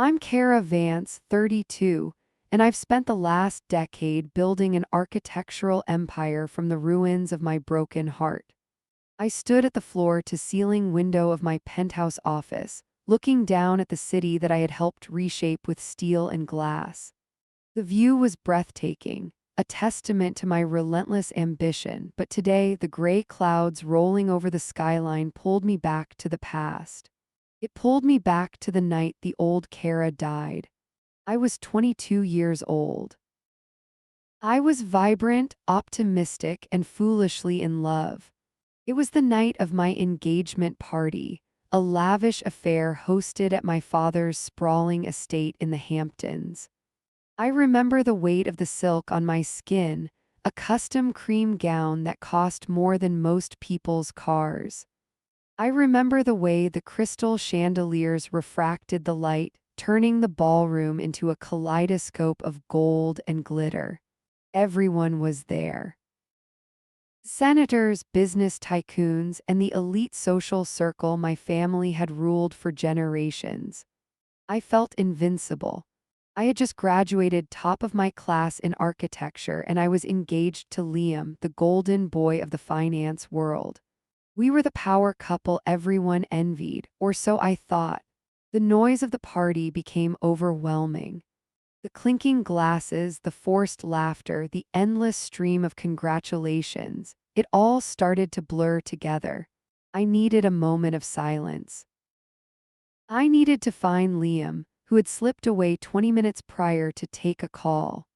I'm Kara Vance, 32, and I've spent the last decade building an architectural empire from the ruins of my broken heart. I stood at the floor-to-ceiling window of my penthouse office, looking down at the city that I had helped reshape with steel and glass. The view was breathtaking, a testament to my relentless ambition, but today the gray clouds rolling over the skyline pulled me back to the past. It pulled me back to the night the old Kara died. I was 22 years old. I was vibrant, optimistic, and foolishly in love. It was the night of my engagement party, a lavish affair hosted at my father's sprawling estate in the Hamptons. I remember the weight of the silk on my skin, a custom cream gown that cost more than most people's cars. I remember the way the crystal chandeliers refracted the light, turning the ballroom into a kaleidoscope of gold and glitter. Everyone was there. Senators, business tycoons, and the elite social circle my family had ruled for generations. I felt invincible. I had just graduated top of my class in architecture, and I was engaged to Liam, the golden boy of the finance world. We were the power couple everyone envied, or so I thought. The noise of the party became overwhelming. The clinking glasses, the forced laughter, the endless stream of congratulations, it all started to blur together. I needed a moment of silence. I needed to find Liam, who had slipped away 20 minutes prior to take a call.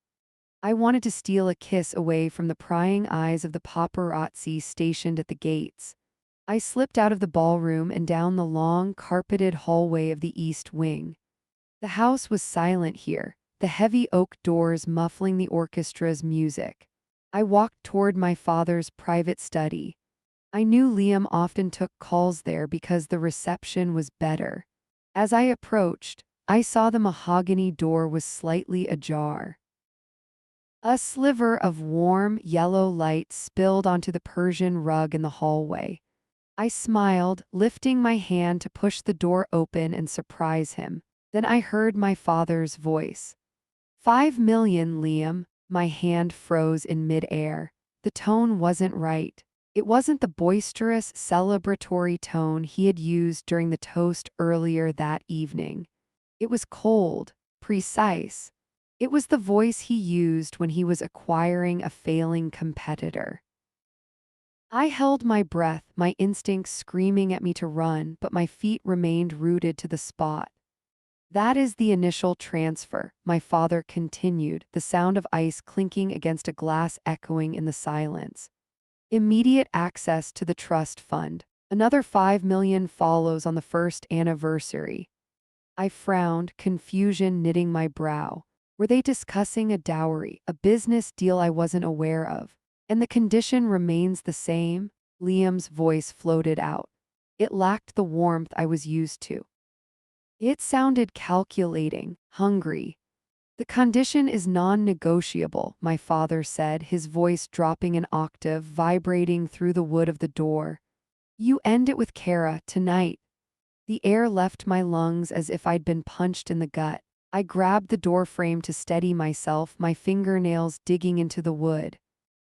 I wanted to steal a kiss away from the prying eyes of the paparazzi stationed at the gates. I slipped out of the ballroom and down the long, carpeted hallway of the East Wing. The house was silent here, the heavy oak doors muffling the orchestra's music. I walked toward my father's private study. I knew Liam often took calls there because the reception was better. As I approached, I saw the mahogany door was slightly ajar. A sliver of warm, yellow light spilled onto the Persian rug in the hallway. I smiled, lifting my hand to push the door open and surprise him. Then I heard my father's voice. 5 million, Liam. My hand froze in midair. The tone wasn't right. It wasn't the boisterous, celebratory tone he had used during the toast earlier that evening. It was cold, precise. It was the voice he used when he was acquiring a failing competitor. I held my breath, my instincts screaming at me to run, but my feet remained rooted to the spot. That is the initial transfer, my father continued, the sound of ice clinking against a glass echoing in the silence. Immediate access to the trust fund. Another 5 million follows on the first anniversary. I frowned, confusion knitting my brow. Were they discussing a dowry, a business deal I wasn't aware of? And the condition remains the same? Liam's voice floated out. It lacked the warmth I was used to. It sounded calculating, hungry. The condition is non-negotiable, my father said, his voice dropping an octave, vibrating through the wood of the door. You end it with Kara, tonight. The air left my lungs as if I'd been punched in the gut. I grabbed the door frame to steady myself, my fingernails digging into the wood.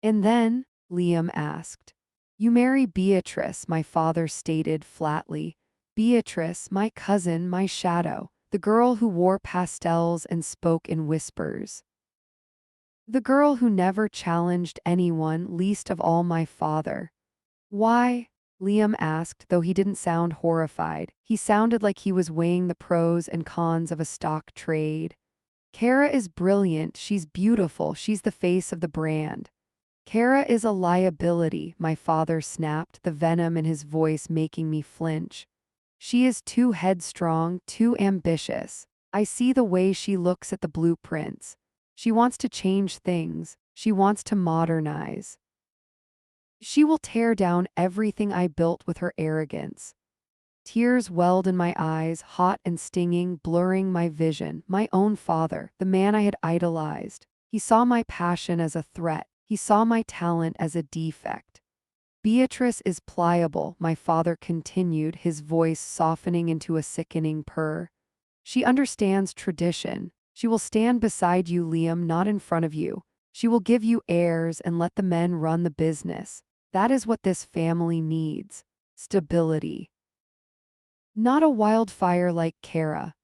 And then, Liam asked. You marry Beatrice, my father stated flatly. Beatrice, my cousin, my shadow, the girl who wore pastels and spoke in whispers. The girl who never challenged anyone, least of all my father. Why? Liam asked, though he didn't sound horrified. He sounded like he was weighing the pros and cons of a stock trade. Kara is brilliant, she's beautiful, she's the face of the brand. Kara is a liability, my father snapped, the venom in his voice making me flinch. She is too headstrong, too ambitious. I see the way she looks at the blueprints. She wants to change things. She wants to modernize. She will tear down everything I built with her arrogance. Tears welled in my eyes, hot and stinging, blurring my vision. My own father, the man I had idolized. He saw my passion as a threat. He saw my talent as a defect. Beatrice is pliable, my father continued, his voice softening into a sickening purr. She understands tradition. She will stand beside you, Liam, not in front of you. She will give you heirs and let the men run the business. That is what this family needs. Stability. Not a wildfire like Kara.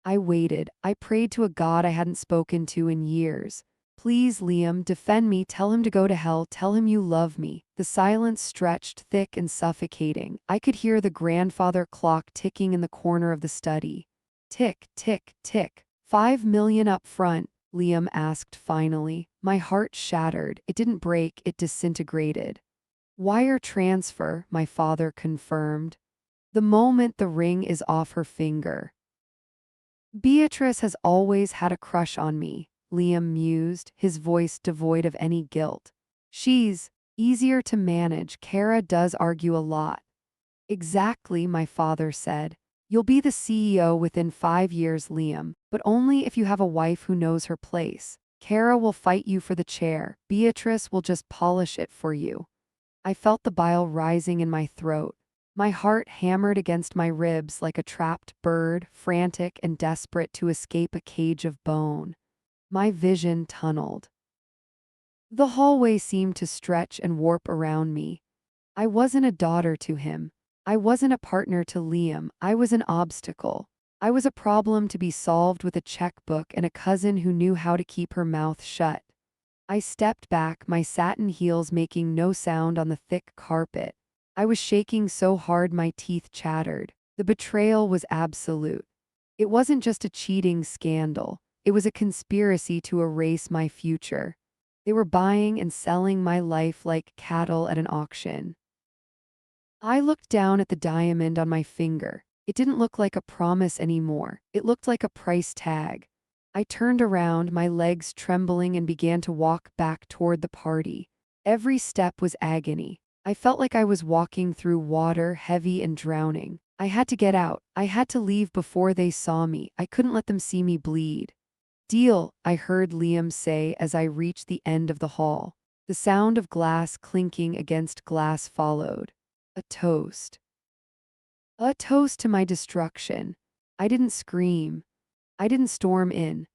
I waited. I prayed to a God I hadn't spoken to in years. Please, Liam, defend me. Tell him to go to hell. Tell him you love me. The silence stretched thick and suffocating. I could hear the grandfather clock ticking in the corner of the study. Tick, tick, tick. 5 million up front, Liam asked finally. My heart shattered. It didn't break, it disintegrated. Wire transfer, my father confirmed. The moment the ring is off her finger. Beatrice has always had a crush on me, Liam mused, his voice devoid of any guilt. She's easier to manage. Kara does argue a lot. Exactly, my father said. You'll be the CEO within 5 years, Liam, but only if you have a wife who knows her place. Kara will fight you for the chair. Beatrice will just polish it for you. I felt the bile rising in my throat. My heart hammered against my ribs like a trapped bird, frantic and desperate to escape a cage of bone. My vision tunneled. The hallway seemed to stretch and warp around me. I wasn't a daughter to him. I wasn't a partner to Liam. I was an obstacle. I was a problem to be solved with a checkbook and a cousin who knew how to keep her mouth shut. I stepped back, my satin heels making no sound on the thick carpet. I was shaking so hard my teeth chattered. The betrayal was absolute. It wasn't just a cheating scandal. It was a conspiracy to erase my future. They were buying and selling my life like cattle at an auction. I looked down at the diamond on my finger. It didn't look like a promise anymore. It looked like a price tag. I turned around, my legs trembling, and began to walk back toward the party. Every step was agony. I felt like I was walking through water, heavy and drowning. I had to get out. I had to leave before they saw me. I couldn't let them see me bleed. Deal, I heard Liam say as I reached the end of the hall. The sound of glass clinking against glass followed. A toast. A toast to my destruction. I didn't scream. I didn't storm in.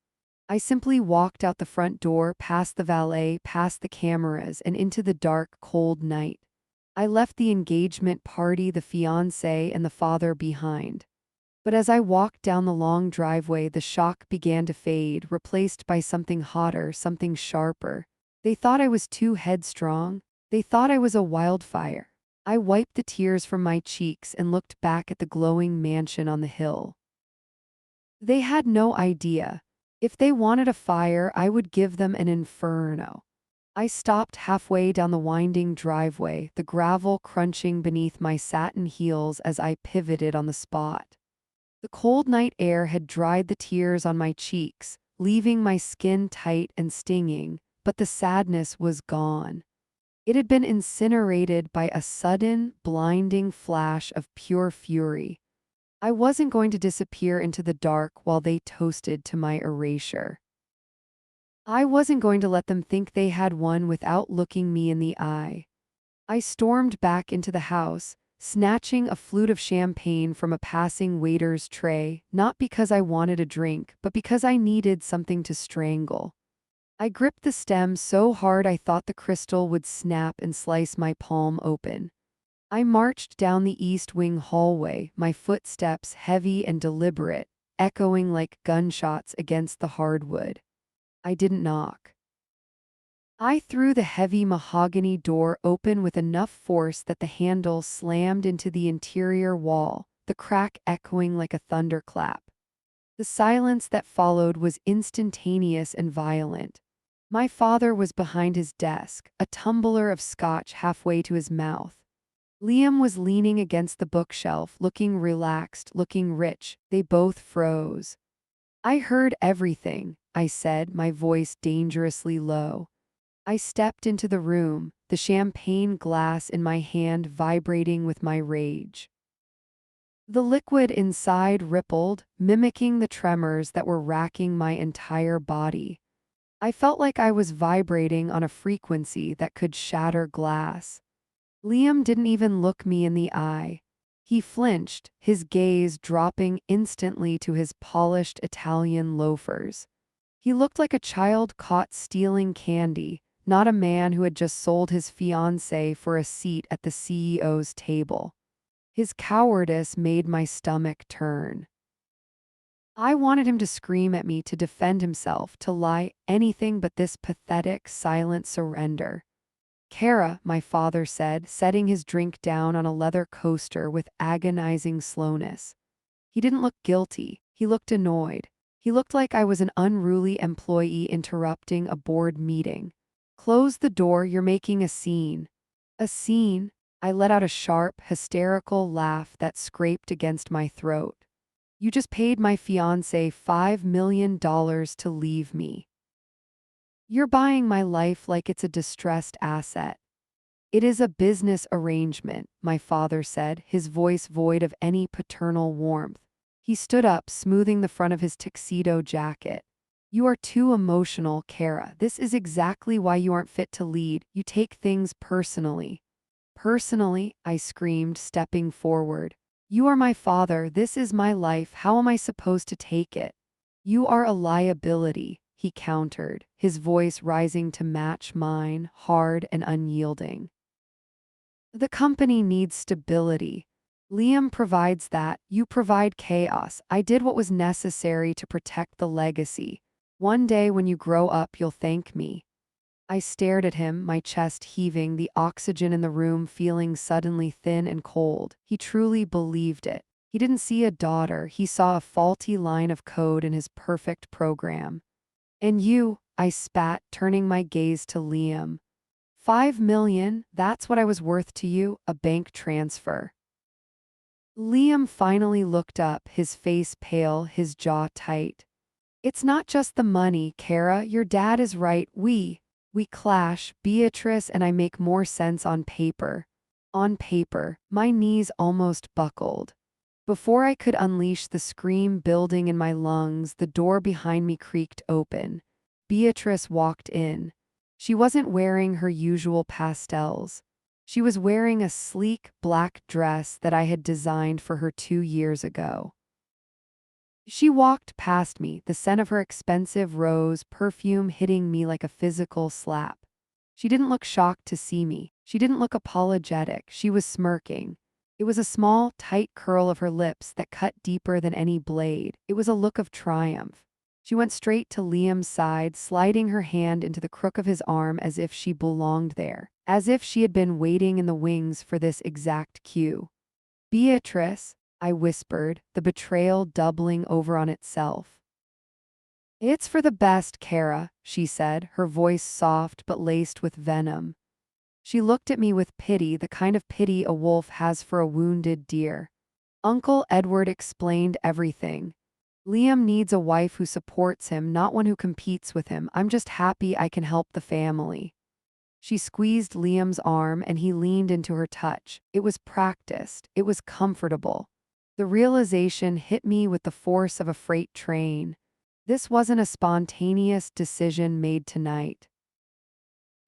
I simply walked out the front door, past the valet, past the cameras, and into the dark, cold night. I left the engagement party, the fiancé, and the father behind. But as I walked down the long driveway, the shock began to fade, replaced by something hotter, something sharper. They thought I was too headstrong. They thought I was a wildfire. I wiped the tears from my cheeks and looked back at the glowing mansion on the hill. They had no idea. If they wanted a fire, I would give them an inferno. I stopped halfway down the winding driveway, the gravel crunching beneath my satin heels as I pivoted on the spot. The cold night air had dried the tears on my cheeks, leaving my skin tight and stinging, but the sadness was gone. It had been incinerated by a sudden, blinding flash of pure fury. I wasn't going to disappear into the dark while they toasted to my erasure. I wasn't going to let them think they had won without looking me in the eye. I stormed back into the house, snatching a flute of champagne from a passing waiter's tray, not because I wanted a drink, but because I needed something to strangle. I gripped the stem so hard I thought the crystal would snap and slice my palm open. I marched down the east wing hallway, my footsteps heavy and deliberate, echoing like gunshots against the hardwood. I didn't knock. I threw the heavy mahogany door open with enough force that the handle slammed into the interior wall, the crack echoing like a thunderclap. The silence that followed was instantaneous and violent. My father was behind his desk, a tumbler of scotch halfway to his mouth. Liam was leaning against the bookshelf, looking relaxed, looking rich. They both froze. I heard everything, I said, my voice dangerously low. I stepped into the room, the champagne glass in my hand vibrating with my rage. The liquid inside rippled, mimicking the tremors that were racking my entire body. I felt like I was vibrating on a frequency that could shatter glass. Liam didn't even look me in the eye. He flinched, his gaze dropping instantly to his polished Italian loafers. He looked like a child caught stealing candy, not a man who had just sold his fiancée for a seat at the CEO's table. His cowardice made my stomach turn. I wanted him to scream at me, to defend himself, to lie, anything but this pathetic, silent surrender. Kara, my father said, setting his drink down on a leather coaster with agonizing slowness. He didn't look guilty. He looked annoyed. He looked like I was an unruly employee interrupting a board meeting. Close the door, you're making a scene. A scene? I let out a sharp, hysterical laugh that scraped against my throat. You just paid my fiancé $5 million to leave me. You're buying my life like it's a distressed asset. It is a business arrangement, my father said, his voice void of any paternal warmth. He stood up, smoothing the front of his tuxedo jacket. You are too emotional, Kara. This is exactly why you aren't fit to lead. You take things personally. Personally, I screamed, stepping forward. You are my father. This is my life. How am I supposed to take it? You are a liability, he countered, his voice rising to match mine, hard and unyielding. The company needs stability. Liam provides that. You provide chaos. I did what was necessary to protect the legacy. One day when you grow up, you'll thank me. I stared at him, my chest heaving, the oxygen in the room feeling suddenly thin and cold. He truly believed it. He didn't see a daughter, he saw a faulty line of code in his perfect program. And you, I spat, turning my gaze to Liam. $5 million, that's what I was worth to you, a bank transfer. Liam finally looked up, his face pale, his jaw tight. It's not just the money, Kara, your dad is right, we clash, Beatrice and I make more sense on paper. On paper, my knees almost buckled. Before I could unleash the scream building in my lungs, the door behind me creaked open. Beatrice walked in. She wasn't wearing her usual pastels. She was wearing a sleek, black dress that I had designed for her 2 years ago. She walked past me, the scent of her expensive rose perfume hitting me like a physical slap. She didn't look shocked to see me. She didn't look apologetic. She was smirking. It was a small, tight curl of her lips that cut deeper than any blade. It was a look of triumph. She went straight to Liam's side, sliding her hand into the crook of his arm as if she belonged there, as if she had been waiting in the wings for this exact cue. Beatrice, I whispered, the betrayal doubling over on itself. It's for the best, Kara, she said, her voice soft but laced with venom. She looked at me with pity, the kind of pity a wolf has for a wounded deer. Uncle Edward explained everything. Liam needs a wife who supports him, not one who competes with him. I'm just happy I can help the family. She squeezed Liam's arm and he leaned into her touch. It was practiced. It was comfortable. The realization hit me with the force of a freight train. This wasn't a spontaneous decision made tonight.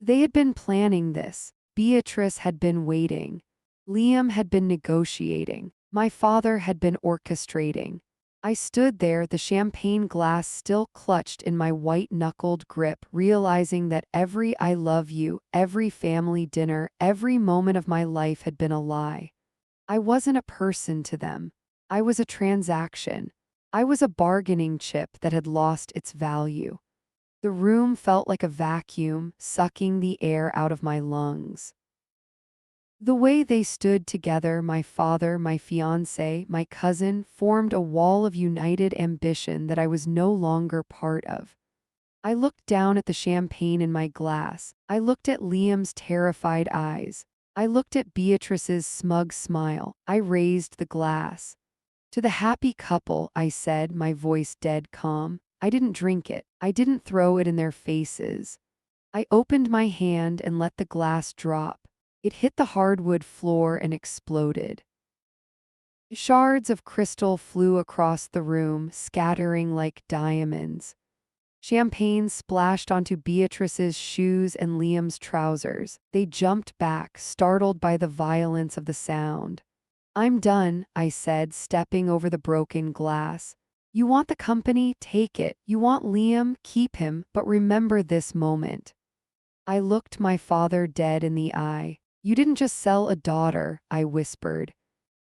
They had been planning this. Beatrice had been waiting. Liam had been negotiating. My father had been orchestrating. I stood there, the champagne glass still clutched in my white-knuckled grip, realizing that every I love you, every family dinner, every moment of my life had been a lie. I wasn't a person to them. I was a transaction. I was a bargaining chip that had lost its value. The room felt like a vacuum, sucking the air out of my lungs. The way they stood together, my father, my fiancé, my cousin, formed a wall of united ambition that I was no longer part of. I looked down at the champagne in my glass. I looked at Liam's terrified eyes. I looked at Beatrice's smug smile. I raised the glass. To the happy couple, I said, my voice dead calm. I didn't drink it. I didn't throw it in their faces. I opened my hand and let the glass drop. It hit the hardwood floor and exploded. Shards of crystal flew across the room, scattering like diamonds. Champagne splashed onto Beatrice's shoes and Liam's trousers. They jumped back, startled by the violence of the sound. I'm done, I said, stepping over the broken glass. You want the company? Take it. You want Liam? Keep him, but remember this moment. I looked my father dead in the eye. You didn't just sell a daughter, I whispered.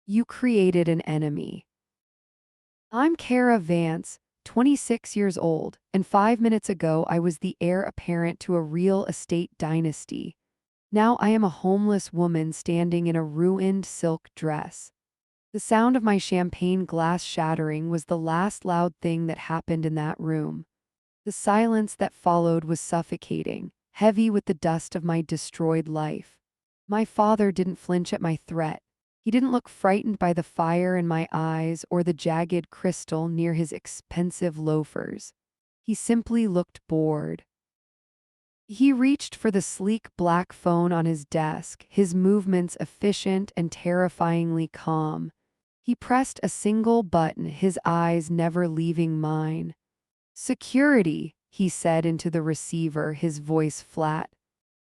You created an enemy. I'm Kara Vance, 26 years old, and 5 minutes ago I was the heir apparent to a real estate dynasty. Now I am a homeless woman standing in a ruined silk dress. The sound of my champagne glass shattering was the last loud thing that happened in that room. The silence that followed was suffocating, heavy with the dust of my destroyed life. My father didn't flinch at my threat. He didn't look frightened by the fire in my eyes or the jagged crystal near his expensive loafers. He simply looked bored. He reached for the sleek black phone on his desk, his movements efficient and terrifyingly calm. He pressed a single button, his eyes never leaving mine. Security, he said into the receiver, his voice flat.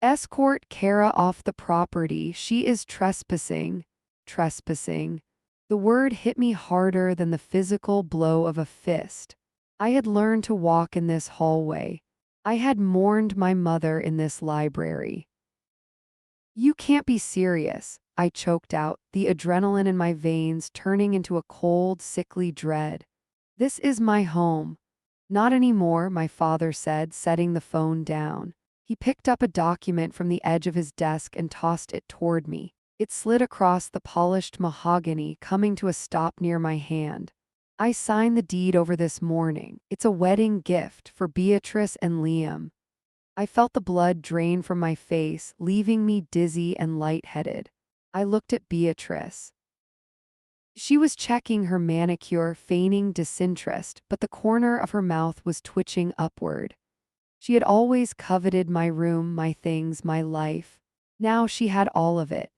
Escort Kara off the property. She is trespassing. Trespassing. The word hit me harder than the physical blow of a fist. I had learned to walk in this hallway. I had mourned my mother in this library. You can't be serious, I choked out, the adrenaline in my veins turning into a cold, sickly dread. This is my home. Not anymore, my father said, setting the phone down. He picked up a document from the edge of his desk and tossed it toward me. It slid across the polished mahogany, coming to a stop near my hand. I signed the deed over this morning. It's a wedding gift for Beatrice and Liam. I felt the blood drain from my face, leaving me dizzy and lightheaded. I looked at Beatrice. She was checking her manicure, feigning disinterest, but the corner of her mouth was twitching upward. She had always coveted my room, my things, my life. Now she had all of it.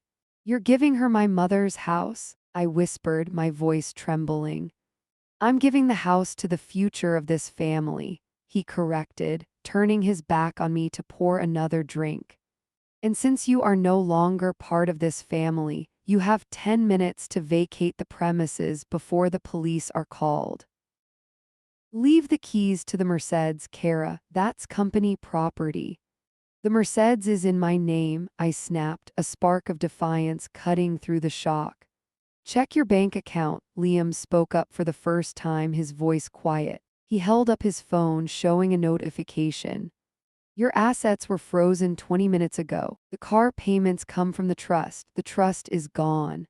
You're giving her my mother's house? I whispered, my voice trembling. I'm giving the house to the future of this family, he corrected, turning his back on me to pour another drink. And since you are no longer part of this family, you have 10 minutes to vacate the premises before the police are called. Leave the keys to the Mercedes, Kara. That's company property. The Mercedes is in my name, I snapped, a spark of defiance cutting through the shock. Check your bank account, Liam spoke up for the first time, his voice quiet. He held up his phone, showing a notification. Your assets were frozen 20 minutes ago. The car payments come from the trust. The trust is gone.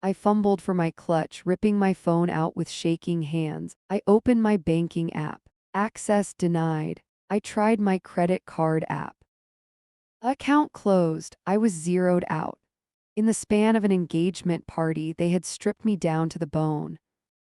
I fumbled for my clutch, ripping my phone out with shaking hands. I opened my banking app. Access denied. I tried my credit card app. Account closed. I was zeroed out. In the span of an engagement party, they had stripped me down to the bone.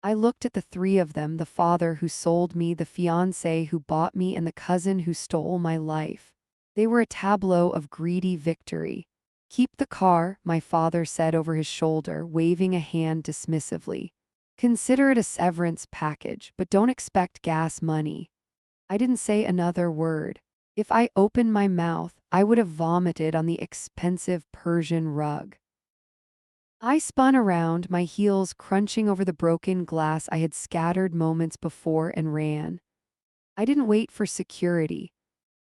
I looked at the three of them, the father who sold me, the fiancé who bought me, and the cousin who stole my life. They were a tableau of greedy victory. Keep the car, my father said over his shoulder, waving a hand dismissively. Consider it a severance package, but don't expect gas money. I didn't say another word. If I opened my mouth, I would have vomited on the expensive Persian rug. I spun around, my heels crunching over the broken glass I had scattered moments before, and ran. I didn't wait for security.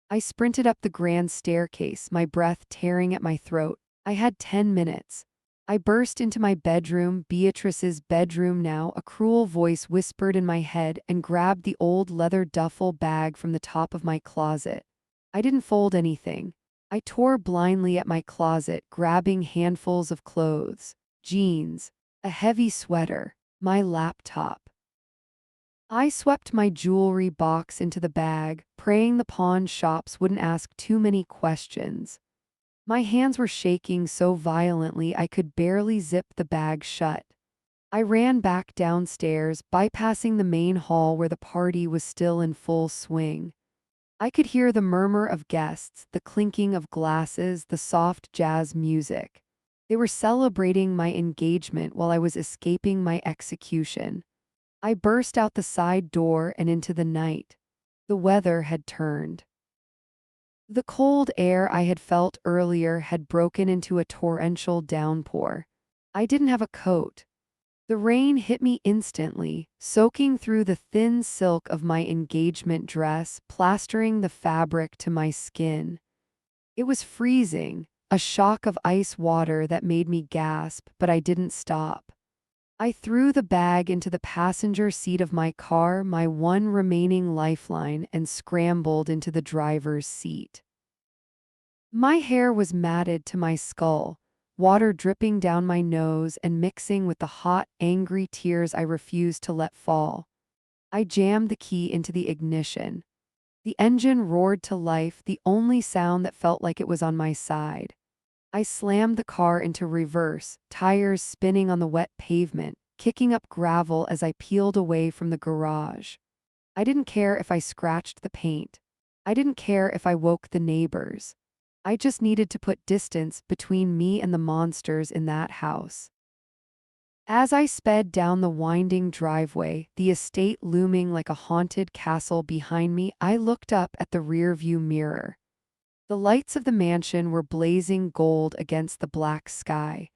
I sprinted up the grand staircase, my breath tearing at my throat. I had 10 minutes. I burst into my bedroom, Beatrice's bedroom now, a cruel voice whispered in my head, and grabbed the old leather duffel bag from the top of my closet. I didn't fold anything. I tore blindly at my closet, grabbing handfuls of clothes. Jeans, a heavy sweater, my laptop. I swept my jewelry box into the bag, praying the pawn shops wouldn't ask too many questions. My hands were shaking so violently I could barely zip the bag shut. I ran back downstairs, bypassing the main hall where the party was still in full swing. I could hear the murmur of guests, the clinking of glasses, the soft jazz music. They were celebrating my engagement while I was escaping my execution. I burst out the side door and into the night. The weather had turned. The cold air I had felt earlier had broken into a torrential downpour. I didn't have a coat. The rain hit me instantly, soaking through the thin silk of my engagement dress, plastering the fabric to my skin. It was freezing, a shock of ice water that made me gasp, but I didn't stop. I threw the bag into the passenger seat of my car, my one remaining lifeline, and scrambled into the driver's seat. My hair was matted to my skull, water dripping down my nose and mixing with the hot, angry tears I refused to let fall. I jammed the key into the ignition. The engine roared to life, the only sound that felt like it was on my side. I slammed the car into reverse, tires spinning on the wet pavement, kicking up gravel as I peeled away from the garage. I didn't care if I scratched the paint. I didn't care if I woke the neighbors. I just needed to put distance between me and the monsters in that house. As I sped down the winding driveway, the estate looming like a haunted castle behind me, I looked up at the rearview mirror. The lights of the mansion were blazing gold against the black sky.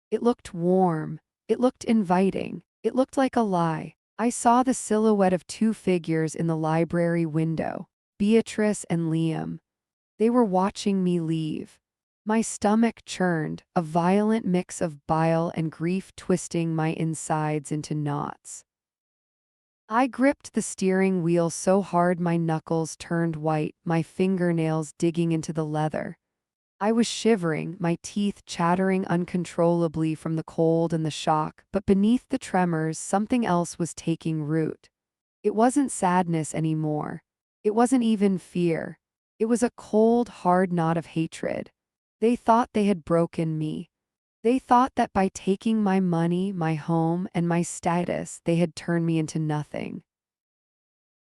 It looked warm. It looked inviting. It looked like a lie. I saw the silhouette of two figures in the library window, Beatrice and Liam. They were watching me leave. My stomach churned, a violent mix of bile and grief twisting my insides into knots. I gripped the steering wheel so hard my knuckles turned white, my fingernails digging into the leather. I was shivering, my teeth chattering uncontrollably from the cold and the shock, but beneath the tremors something else was taking root. It wasn't sadness anymore. It wasn't even fear. It was a cold, hard knot of hatred. They thought they had broken me. They thought that by taking my money, my home, and my status, they had turned me into nothing.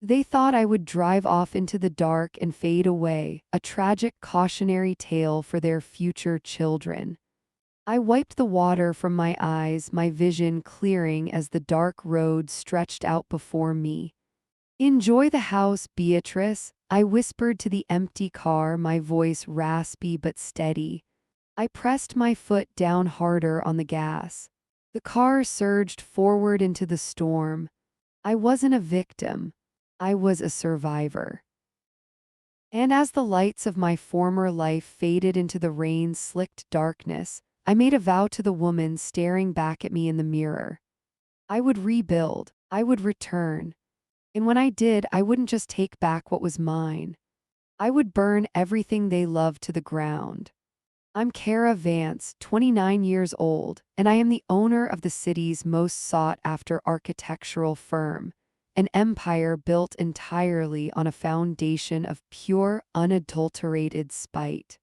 They thought I would drive off into the dark and fade away, a tragic cautionary tale for their future children. I wiped the water from my eyes, my vision clearing as the dark road stretched out before me. "Enjoy the house, Beatrice," I whispered to the empty car, my voice raspy but steady. I pressed my foot down harder on the gas. The car surged forward into the storm. I wasn't a victim. I was a survivor. And as the lights of my former life faded into the rain-slicked darkness, I made a vow to the woman staring back at me in the mirror. I would rebuild. I would return. And when I did, I wouldn't just take back what was mine. I would burn everything they loved to the ground. I'm Kara Vance, 29 years old, and I am the owner of the city's most sought-after architectural firm, an empire built entirely on a foundation of pure, unadulterated spite.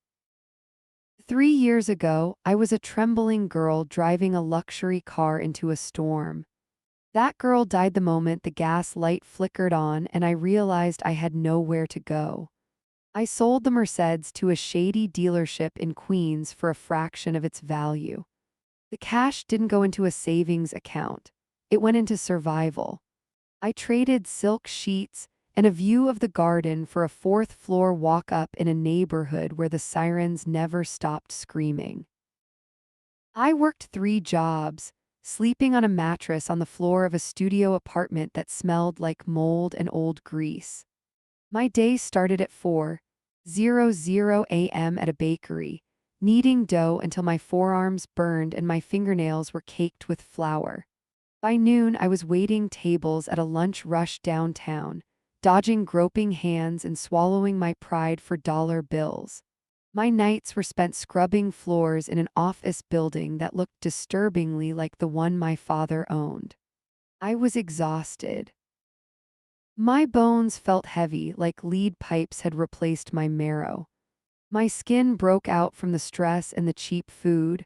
3 years ago, I was a trembling girl driving a luxury car into a storm. That girl died the moment the gas light flickered on and I realized I had nowhere to go. I sold the Mercedes to a shady dealership in Queens for a fraction of its value. The cash didn't go into a savings account. It went into survival. I traded silk sheets and a view of the garden for a fourth-floor walk-up in a neighborhood where the sirens never stopped screaming. I worked 3 jobs, sleeping on a mattress on the floor of a studio apartment that smelled like mold and old grease. My day started at 4:00 a.m. at a bakery, kneading dough until my forearms burned and my fingernails were caked with flour. By noon, I was waiting tables at a lunch rush downtown, dodging groping hands and swallowing my pride for dollar bills. My nights were spent scrubbing floors in an office building that looked disturbingly like the one my father owned. I was exhausted. My bones felt heavy, like lead pipes had replaced my marrow. My skin broke out from the stress and the cheap food.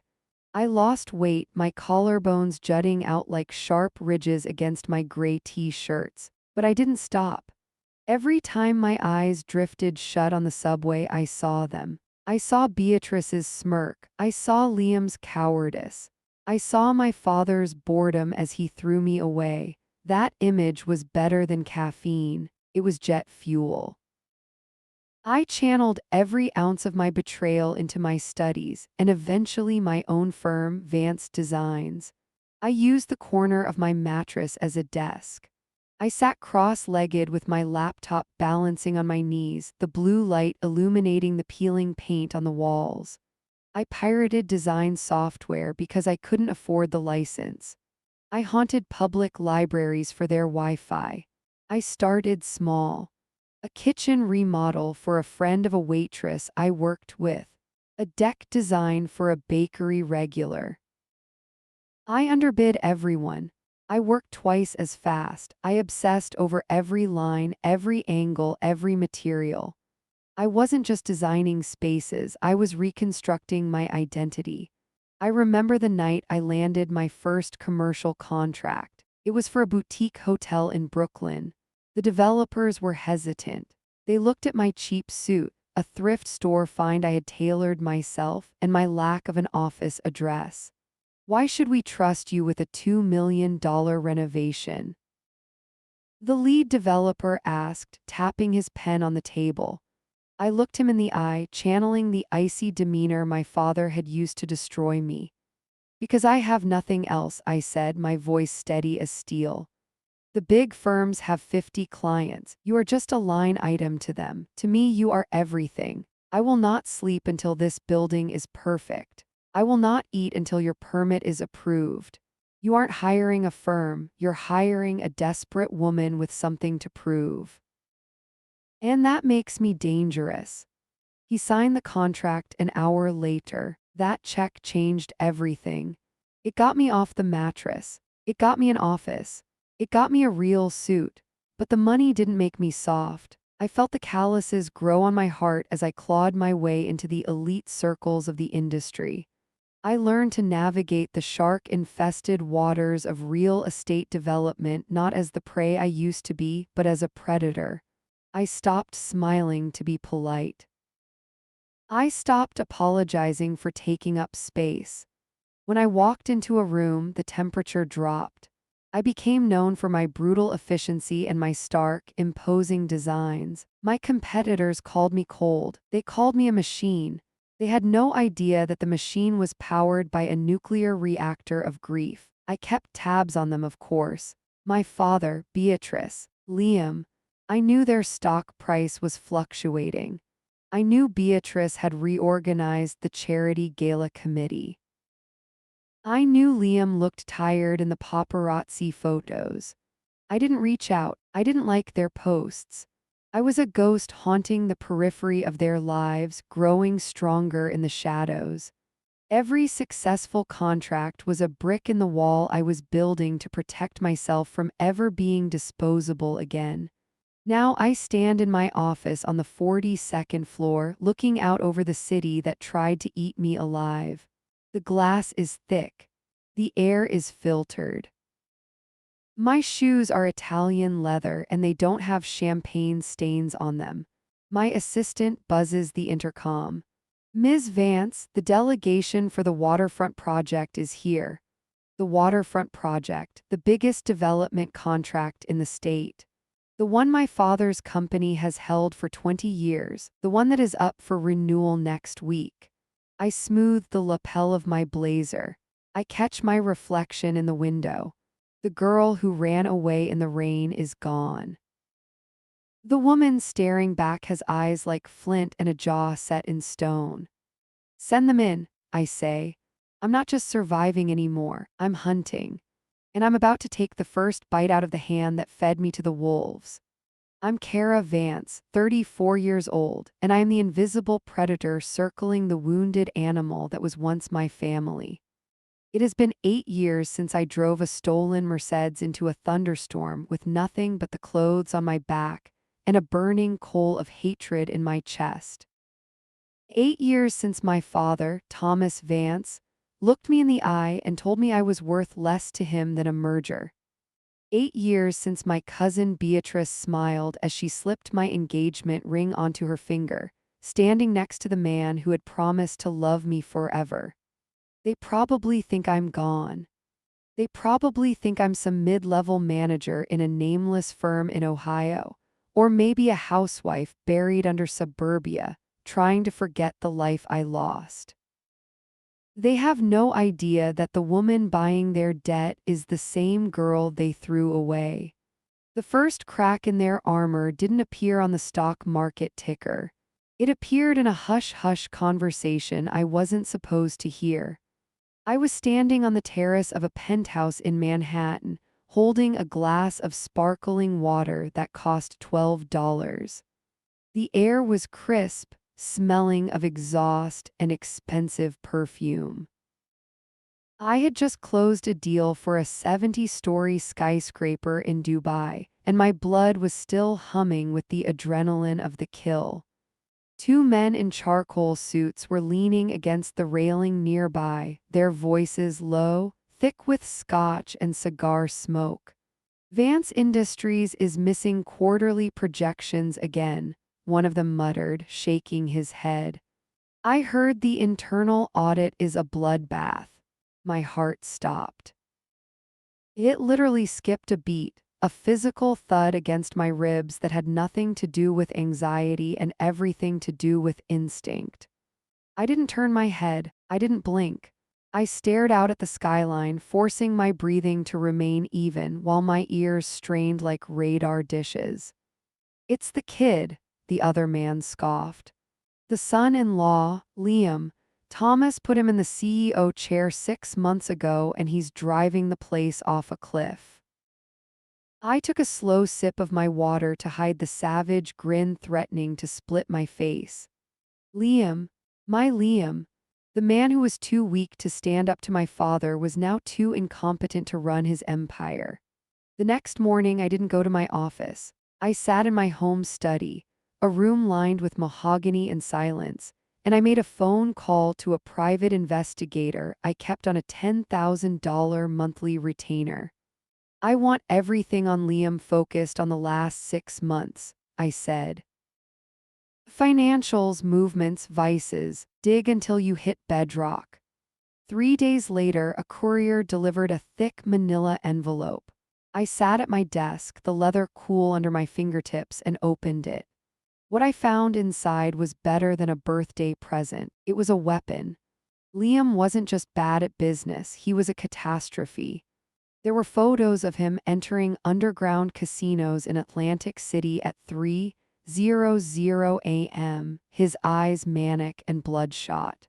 I lost weight, my collarbones jutting out like sharp ridges against my gray t-shirts, but I didn't stop. Every time my eyes drifted shut on the subway, I saw them. I saw Beatrice's smirk. I saw Liam's cowardice. I saw my father's boredom as he threw me away. That image was better than caffeine. It was jet fuel. I channeled every ounce of my betrayal into my studies and eventually my own firm, Vance Designs. I used the corner of my mattress as a desk. I sat cross-legged with my laptop balancing on my knees, the blue light illuminating the peeling paint on the walls. I pirated design software because I couldn't afford the license. I haunted public libraries for their Wi-Fi. I started small. A kitchen remodel for a friend of a waitress I worked with. A deck design for a bakery regular. I underbid everyone. I worked twice as fast. I obsessed over every line, every angle, every material. I wasn't just designing spaces, I was reconstructing my identity. I remember the night I landed my first commercial contract. It was for a boutique hotel in Brooklyn. The developers were hesitant. They looked at my cheap suit, a thrift store find I had tailored myself, and my lack of an office address. Why should we trust you with a $2 million renovation? The lead developer asked, tapping his pen on the table. I looked him in the eye, channeling the icy demeanor my father had used to destroy me. Because I have nothing else, I said, my voice steady as steel. The big firms have 50 clients. You are just a line item to them. To me, you are everything. I will not sleep until this building is perfect. I will not eat until your permit is approved. You aren't hiring a firm, you're hiring a desperate woman with something to prove. And that makes me dangerous. He signed the contract an hour later. That check changed everything. It got me off the mattress. It got me an office. It got me a real suit. But the money didn't make me soft. I felt the calluses grow on my heart as I clawed my way into the elite circles of the industry. I learned to navigate the shark-infested waters of real estate development not as the prey I used to be, but as a predator. I stopped smiling to be polite. I stopped apologizing for taking up space. When I walked into a room, the temperature dropped. I became known for my brutal efficiency and my stark, imposing designs. My competitors called me cold. They called me a machine. They had no idea that the machine was powered by a nuclear reactor of grief. I kept tabs on them, of course. My father, Beatrice, Liam. I knew their stock price was fluctuating. I knew Beatrice had reorganized the charity gala committee. I knew Liam looked tired in the paparazzi photos. I didn't reach out. I didn't like their posts. I was a ghost haunting the periphery of their lives, growing stronger in the shadows. Every successful contract was a brick in the wall I was building to protect myself from ever being disposable again. Now I stand in my office on the 42nd floor, looking out over the city that tried to eat me alive. The glass is thick. The air is filtered. My shoes are Italian leather and they don't have champagne stains on them. My assistant buzzes the intercom. Ms. Vance, the delegation for the waterfront project is here. The waterfront project, the biggest development contract in the state. The one my father's company has held for 20 years, the one that is up for renewal next week. I smooth the lapel of my blazer. I catch my reflection in the window. The girl who ran away in the rain is gone. The woman staring back has eyes like flint and a jaw set in stone. Send them in, I say. I'm not just surviving anymore, I'm hunting. And I'm about to take the first bite out of the hand that fed me to the wolves. I'm Kara Vance, 34 years old, and I am the invisible predator circling the wounded animal that was once my family. It has been 8 years since I drove a stolen Mercedes into a thunderstorm with nothing but the clothes on my back and a burning coal of hatred in my chest. 8 years since my father, Thomas Vance, looked me in the eye and told me I was worth less to him than a merger. 8 years since my cousin Beatrice smiled as she slipped my engagement ring onto her finger, standing next to the man who had promised to love me forever. They probably think I'm gone. They probably think I'm some mid-level manager in a nameless firm in Ohio, Or maybe a housewife buried under suburbia, trying to forget the life I lost. They have no idea that the woman buying their debt is the same girl they threw away. The first crack in their armor didn't appear on the stock market ticker. It appeared in a hush-hush conversation I wasn't supposed to hear. I was standing on the terrace of a penthouse in Manhattan, holding a glass of sparkling water that cost $12. The air was crisp, smelling of exhaust and expensive perfume. I had just closed a deal for a 70-story skyscraper in Dubai, and my blood was still humming with the adrenaline of the kill. Two men in charcoal suits were leaning against the railing nearby, their voices low, thick with scotch and cigar smoke. Vance Industries is missing quarterly projections again, one of them muttered, shaking his head. I heard the internal audit is a bloodbath. My heart stopped. It literally skipped a beat, a physical thud against my ribs that had nothing to do with anxiety and everything to do with instinct. I didn't turn my head, I didn't blink. I stared out at the skyline, forcing my breathing to remain even while my ears strained like radar dishes. "It's the kid," the other man scoffed. "The son-in-law, Liam. Thomas put him in the CEO chair 6 months ago and he's driving the place off a cliff." I took a slow sip of my water to hide the savage grin threatening to split my face. Liam, my Liam, the man who was too weak to stand up to my father was now too incompetent to run his empire. The next morning I didn't go to my office. I sat in my home study, a room lined with mahogany and silence, and I made a phone call to a private investigator I kept on a $10,000 monthly retainer. "I want everything on Liam focused on the last 6 months," I said. "Financials, movements, vices, dig until you hit bedrock." 3 days later, a courier delivered a thick manila envelope. I sat at my desk, the leather cool under my fingertips, and opened it. What I found inside was better than a birthday present. It was a weapon. Liam wasn't just bad at business, he was a catastrophe. There were photos of him entering underground casinos in Atlantic City at 3:00 a.m., his eyes manic and bloodshot.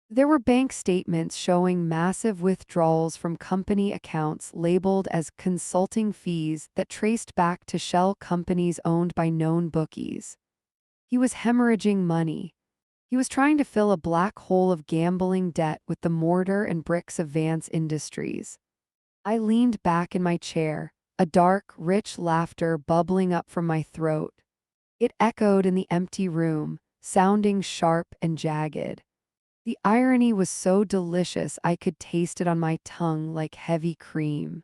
There were bank statements showing massive withdrawals from company accounts labeled as consulting fees that traced back to shell companies owned by known bookies. He was hemorrhaging money. He was trying to fill a black hole of gambling debt with the mortar and bricks of Vance Industries. I leaned back in my chair, a dark, rich laughter bubbling up from my throat. It echoed in the empty room, sounding sharp and jagged. The irony was so delicious I could taste it on my tongue like heavy cream.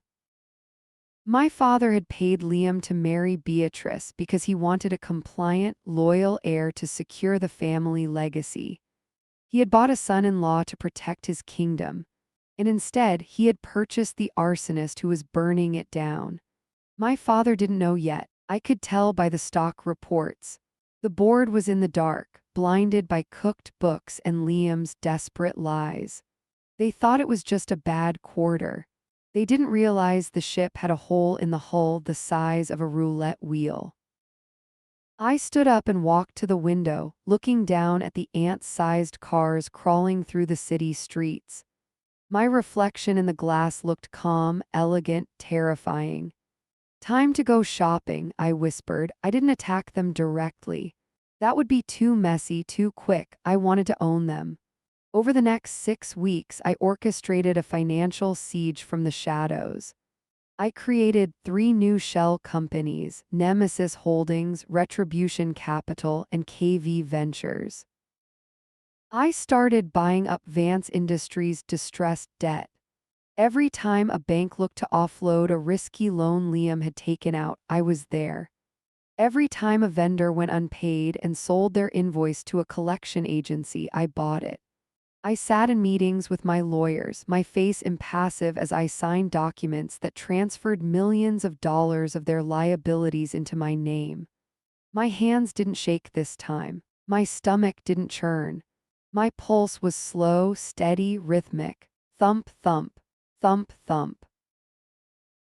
My father had paid Liam to marry Beatrice because he wanted a compliant, loyal heir to secure the family legacy. He had bought a son-in-law to protect his kingdom, and instead he had purchased the arsonist who was burning it down. My father didn't know yet. I could tell by the stock reports. The board was in the dark, blinded by cooked books and Liam's desperate lies. They thought it was just a bad quarter. They didn't realize the ship had a hole in the hull the size of a roulette wheel. I stood up and walked to the window, looking down at the ant-sized cars crawling through the city streets. My reflection in the glass looked calm, elegant, terrifying. "Time to go shopping," I whispered. I didn't attack them directly. That would be too messy, too quick. I wanted to own them. Over the next 6 weeks, I orchestrated a financial siege from the shadows. I created 3 new shell companies: Nemesis Holdings, Retribution Capital, and KV Ventures. I started buying up Vance Industries' distressed debt. Every time a bank looked to offload a risky loan Liam had taken out, I was there. Every time a vendor went unpaid and sold their invoice to a collection agency, I bought it. I sat in meetings with my lawyers, my face impassive as I signed documents that transferred millions of dollars of their liabilities into my name. My hands didn't shake this time. My stomach didn't churn. My pulse was slow, steady, rhythmic. Thump, thump, thump, thump.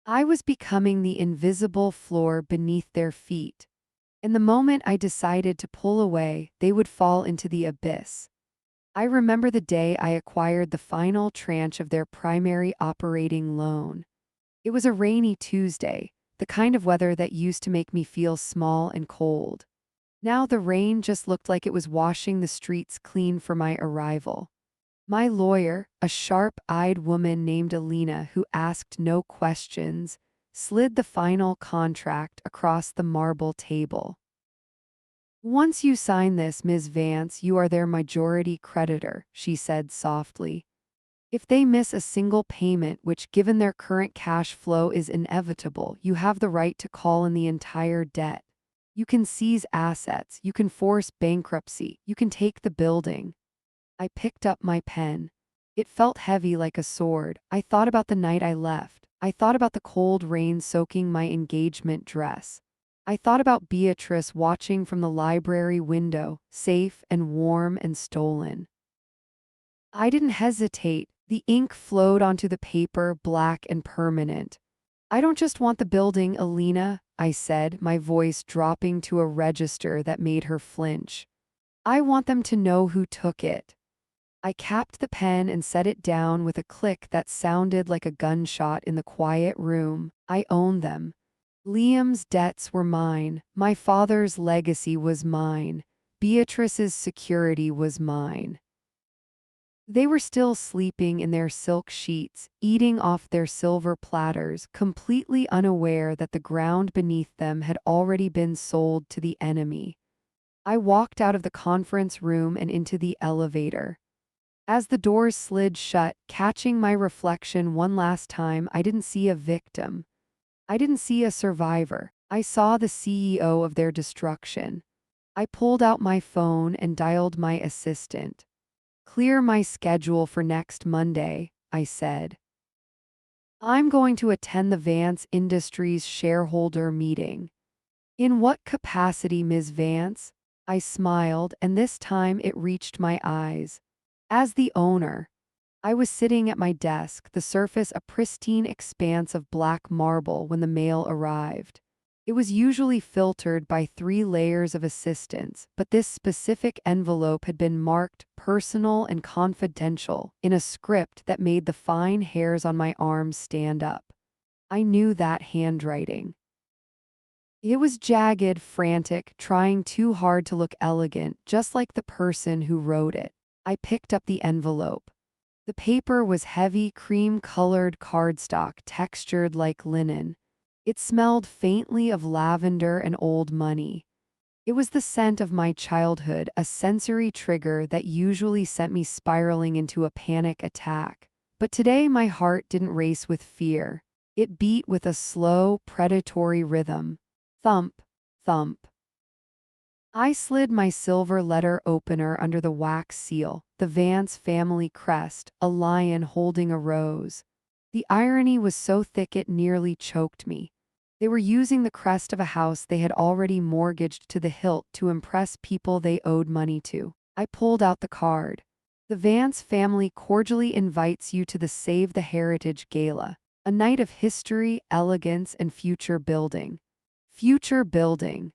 I was becoming the invisible floor beneath their feet. And the moment I decided to pull away, they would fall into the abyss. I remember the day I acquired the final tranche of their primary operating loan. It was a rainy Tuesday, the kind of weather that used to make me feel small and cold. Now the rain just looked like it was washing the streets clean for my arrival. My lawyer, a sharp-eyed woman named Alina who asked no questions, slid the final contract across the marble table. "Once you sign this, Ms. Vance, you are their majority creditor," she said softly. "If they miss a single payment, which given their current cash flow is inevitable, you have the right to call in the entire debt. You can seize assets, you can force bankruptcy, you can take the building." I picked up my pen. It felt heavy like a sword. I thought about the night I left. I thought about the cold rain soaking my engagement dress. I thought about Beatrice watching from the library window, safe and warm and stolen. I didn't hesitate. The ink flowed onto the paper, black and permanent. "I don't just want the building, Alina," I said, my voice dropping to a register that made her flinch. "I want them to know who took it." I capped the pen and set it down with a click that sounded like a gunshot in the quiet room. I owned them. Liam's debts were mine. My father's legacy was mine. Beatrice's security was mine. They were still sleeping in their silk sheets, eating off their silver platters, completely unaware that the ground beneath them had already been sold to the enemy. I walked out of the conference room and into the elevator. As the doors slid shut, catching my reflection one last time, I didn't see a victim. I didn't see a survivor. I saw the CEO of their destruction. I pulled out my phone and dialed my assistant. "Clear my schedule for next Monday," I said. "I'm going to attend the Vance Industries shareholder meeting." "In what capacity, Ms. Vance?" I smiled, and this time it reached my eyes. "As the owner." I was sitting at my desk, the surface a pristine expanse of black marble when the mail arrived. It was usually filtered by 3 layers of assistants, but this specific envelope had been marked personal and confidential in a script that made the fine hairs on my arms stand up. I knew that handwriting. It was jagged, frantic, trying too hard to look elegant, just like the person who wrote it. I picked up the envelope. The paper was heavy, cream-colored cardstock textured like linen. It smelled faintly of lavender and old money. It was the scent of my childhood, a sensory trigger that usually sent me spiraling into a panic attack. But today my heart didn't race with fear. It beat with a slow, predatory rhythm. Thump, thump. I slid my silver letter opener under the wax seal, the Vance family crest, a lion holding a rose. The irony was so thick it nearly choked me. They were using the crest of a house they had already mortgaged to the hilt to impress people they owed money to. I pulled out the card. "The Vance family cordially invites you to the Save the Heritage Gala, a night of history, elegance, and future building." Future building.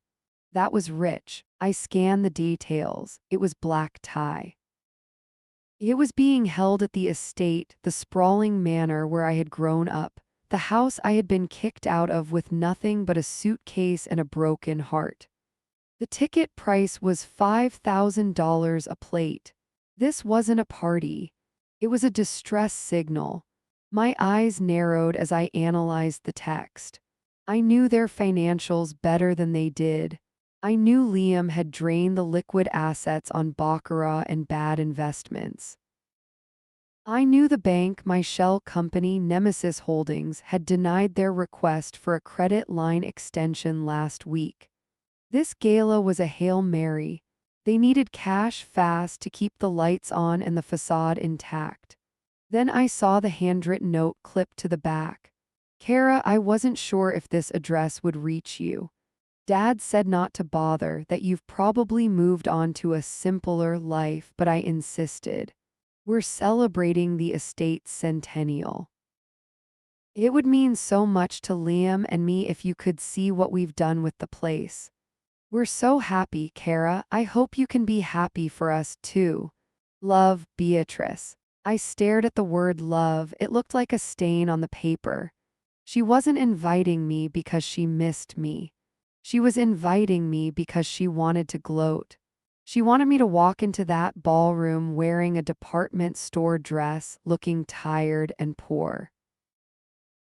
That was rich. I scanned the details. It was black tie. It was being held at the estate, the sprawling manor where I had grown up, the house I had been kicked out of with nothing but a suitcase and a broken heart. The ticket price was $5,000 a plate. This wasn't a party. It was a distress signal. My eyes narrowed as I analyzed the text. I knew their financials better than they did. I knew Liam had drained the liquid assets on baccarat and bad investments. I knew the bank, my shell company, Nemesis Holdings, had denied their request for a credit line extension last week. This gala was a Hail Mary. They needed cash fast to keep the lights on and the facade intact. Then I saw the handwritten note clipped to the back. Kara, I wasn't sure if this address would reach you. Dad said not to bother, that you've probably moved on to a simpler life, but I insisted. We're celebrating the estate's centennial. It would mean so much to Liam and me if you could see what we've done with the place. We're so happy, Kara. I hope you can be happy for us too. Love, Beatrice. I stared at the word love. It looked like a stain on the paper. She wasn't inviting me because she missed me. She was inviting me because she wanted to gloat. She wanted me to walk into that ballroom wearing a department store dress, looking tired and poor.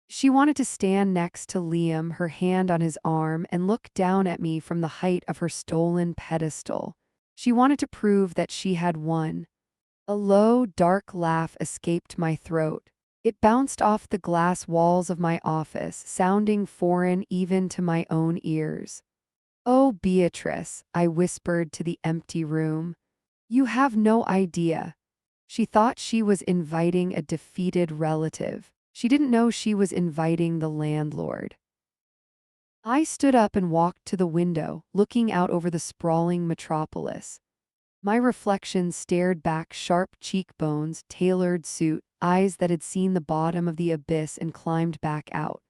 She wanted to stand next to Liam, her hand on his arm, and look down at me from the height of her stolen pedestal. She wanted to prove that she had won. A low, dark laugh escaped my throat. It bounced off the glass walls of my office, sounding foreign even to my own ears. "Oh, Beatrice," I whispered to the empty room. "You have no idea." She thought she was inviting a defeated relative. She didn't know she was inviting the landlord. I stood up and walked to the window, looking out over the sprawling metropolis. My reflection stared back, sharp cheekbones, tailored suit, eyes that had seen the bottom of the abyss and climbed back out.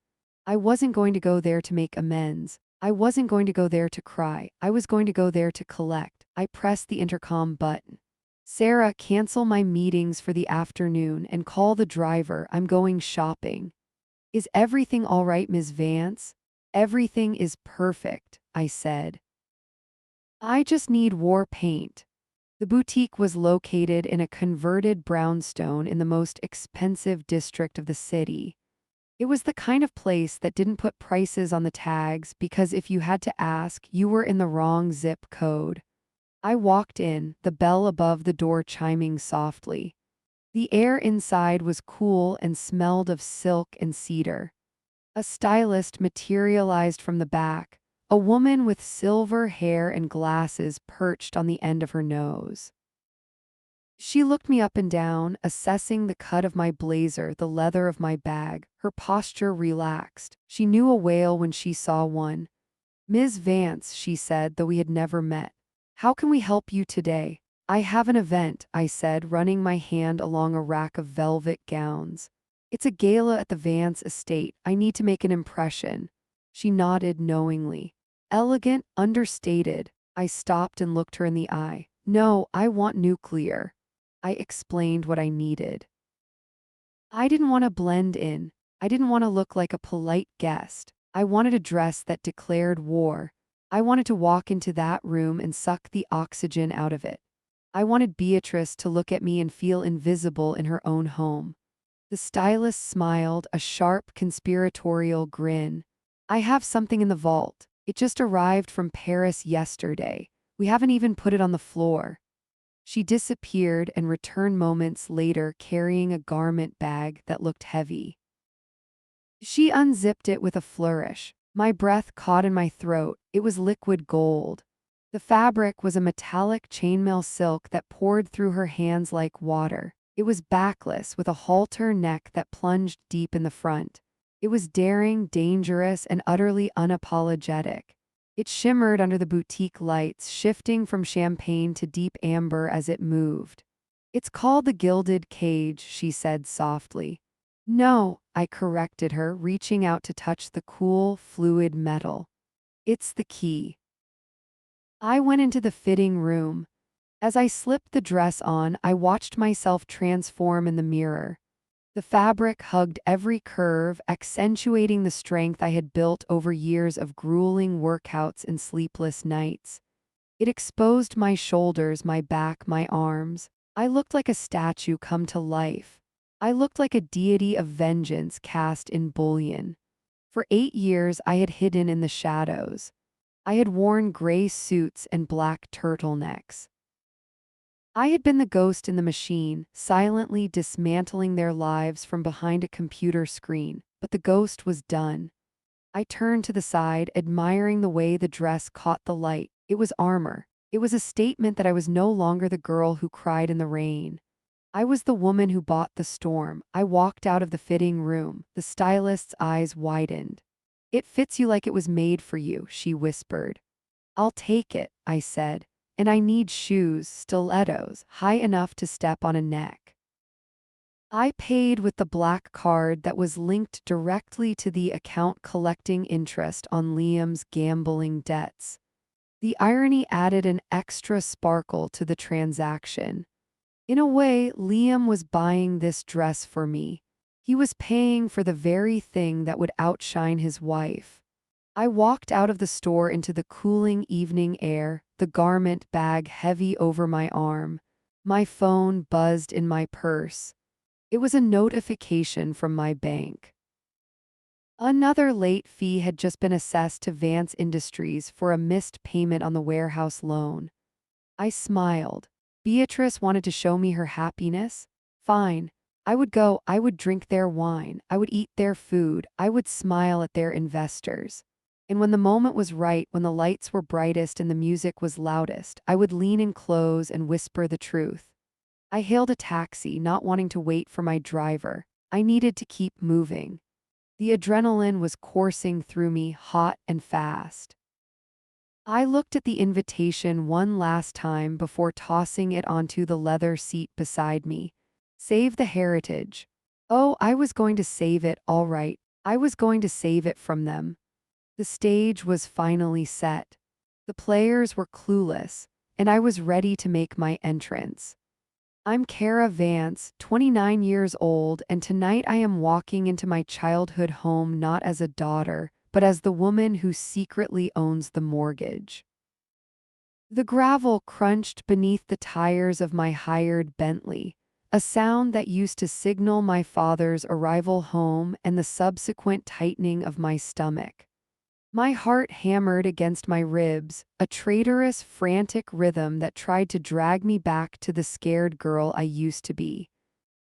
I wasn't going to go there to make amends. I wasn't going to go there to cry. I was going to go there to collect. I pressed the intercom button. "Sarah, cancel my meetings for the afternoon and call the driver. I'm going shopping." "Is everything all right, Ms. Vance?" "Everything is perfect," I said. "I just need war paint." The boutique was located in a converted brownstone in the most expensive district of the city. It was the kind of place that didn't put prices on the tags because if you had to ask, you were in the wrong zip code. I walked in, the bell above the door chiming softly. The air inside was cool and smelled of silk and cedar. A stylist materialized from the back, a woman with silver hair and glasses perched on the end of her nose. She looked me up and down, assessing the cut of my blazer, the leather of my bag. Her posture relaxed. She knew a whale when she saw one. "Ms. Vance," she said, though we had never met. "How can we help you today?" "I have an event," I said, running my hand along a rack of velvet gowns. "It's a gala at the Vance estate. I need to make an impression." She nodded knowingly. "Elegant, understated." I stopped and looked her in the eye. "No, I want nuclear." I explained what I needed. I didn't want to blend in. I didn't want to look like a polite guest. I wanted a dress that declared war. I wanted to walk into that room and suck the oxygen out of it. I wanted Beatrice to look at me and feel invisible in her own home. The stylist smiled, a sharp, conspiratorial grin. "I have something in the vault. It just arrived from Paris yesterday. We haven't even put it on the floor." She disappeared and returned moments later carrying a garment bag that looked heavy. She unzipped it with a flourish. My breath caught in my throat. It was liquid gold. The fabric was a metallic chainmail silk that poured through her hands like water. It was backless with a halter neck that plunged deep in the front. It was daring, dangerous, and utterly unapologetic. It shimmered under the boutique lights, shifting from champagne to deep amber as it moved. "It's called the Gilded Cage," she said softly. "No," I corrected her, reaching out to touch the cool, fluid metal. "It's the key." I went into the fitting room. As I slipped the dress on, I watched myself transform in the mirror. The fabric hugged every curve, accentuating the strength I had built over years of grueling workouts and sleepless nights. It exposed my shoulders, my back, my arms. I looked like a statue come to life. I looked like a deity of vengeance cast in bullion. For 8 years I had hidden in the shadows. I had worn gray suits and black turtlenecks. I had been the ghost in the machine, silently dismantling their lives from behind a computer screen, but the ghost was done. I turned to the side, admiring the way the dress caught the light. It was armor. It was a statement that I was no longer the girl who cried in the rain. I was the woman who bought the storm. I walked out of the fitting room. The stylist's eyes widened. "It fits you like it was made for you," she whispered. "I'll take it," I said. "And I need shoes, stilettos, high enough to step on a neck." I paid with the black card that was linked directly to the account collecting interest on Liam's gambling debts. The irony added an extra sparkle to the transaction. In a way, Liam was buying this dress for me. He was paying for the very thing that would outshine his wife. I walked out of the store into the cooling evening air, the garment bag heavy over my arm. My phone buzzed in my purse. It was a notification from my bank. Another late fee had just been assessed to Vance Industries for a missed payment on the warehouse loan. I smiled. Beatrice wanted to show me her happiness? Fine. I would go, I would drink their wine, I would eat their food, I would smile at their investors. And when the moment was right, when the lights were brightest and the music was loudest, I would lean in close and whisper the truth. I hailed a taxi, not wanting to wait for my driver. I needed to keep moving. The adrenaline was coursing through me, hot and fast. I looked at the invitation one last time before tossing it onto the leather seat beside me. Save the heritage. Oh, I was going to save it, all right. I was going to save it from them. The stage was finally set. The players were clueless, and I was ready to make my entrance. I'm Kara Vance, 29 years old, and tonight I am walking into my childhood home not as a daughter, but as the woman who secretly owns the mortgage. The gravel crunched beneath the tires of my hired Bentley, a sound that used to signal my father's arrival home and the subsequent tightening of my stomach. My heart hammered against my ribs, a traitorous, frantic rhythm that tried to drag me back to the scared girl I used to be.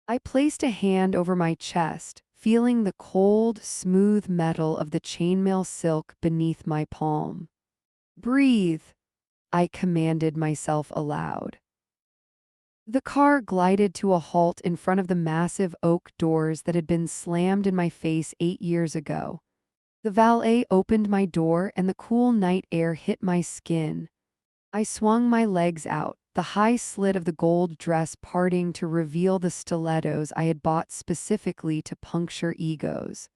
I placed a hand over my chest, feeling the cold, smooth metal of the chainmail silk beneath my palm. "Breathe," I commanded myself aloud. The car glided to a halt in front of the massive oak doors that had been slammed in my face 8 years ago. The valet opened my door and the cool night air hit my skin. I swung my legs out, the high slit of the gold dress parting to reveal the stilettos I had bought specifically to puncture egos.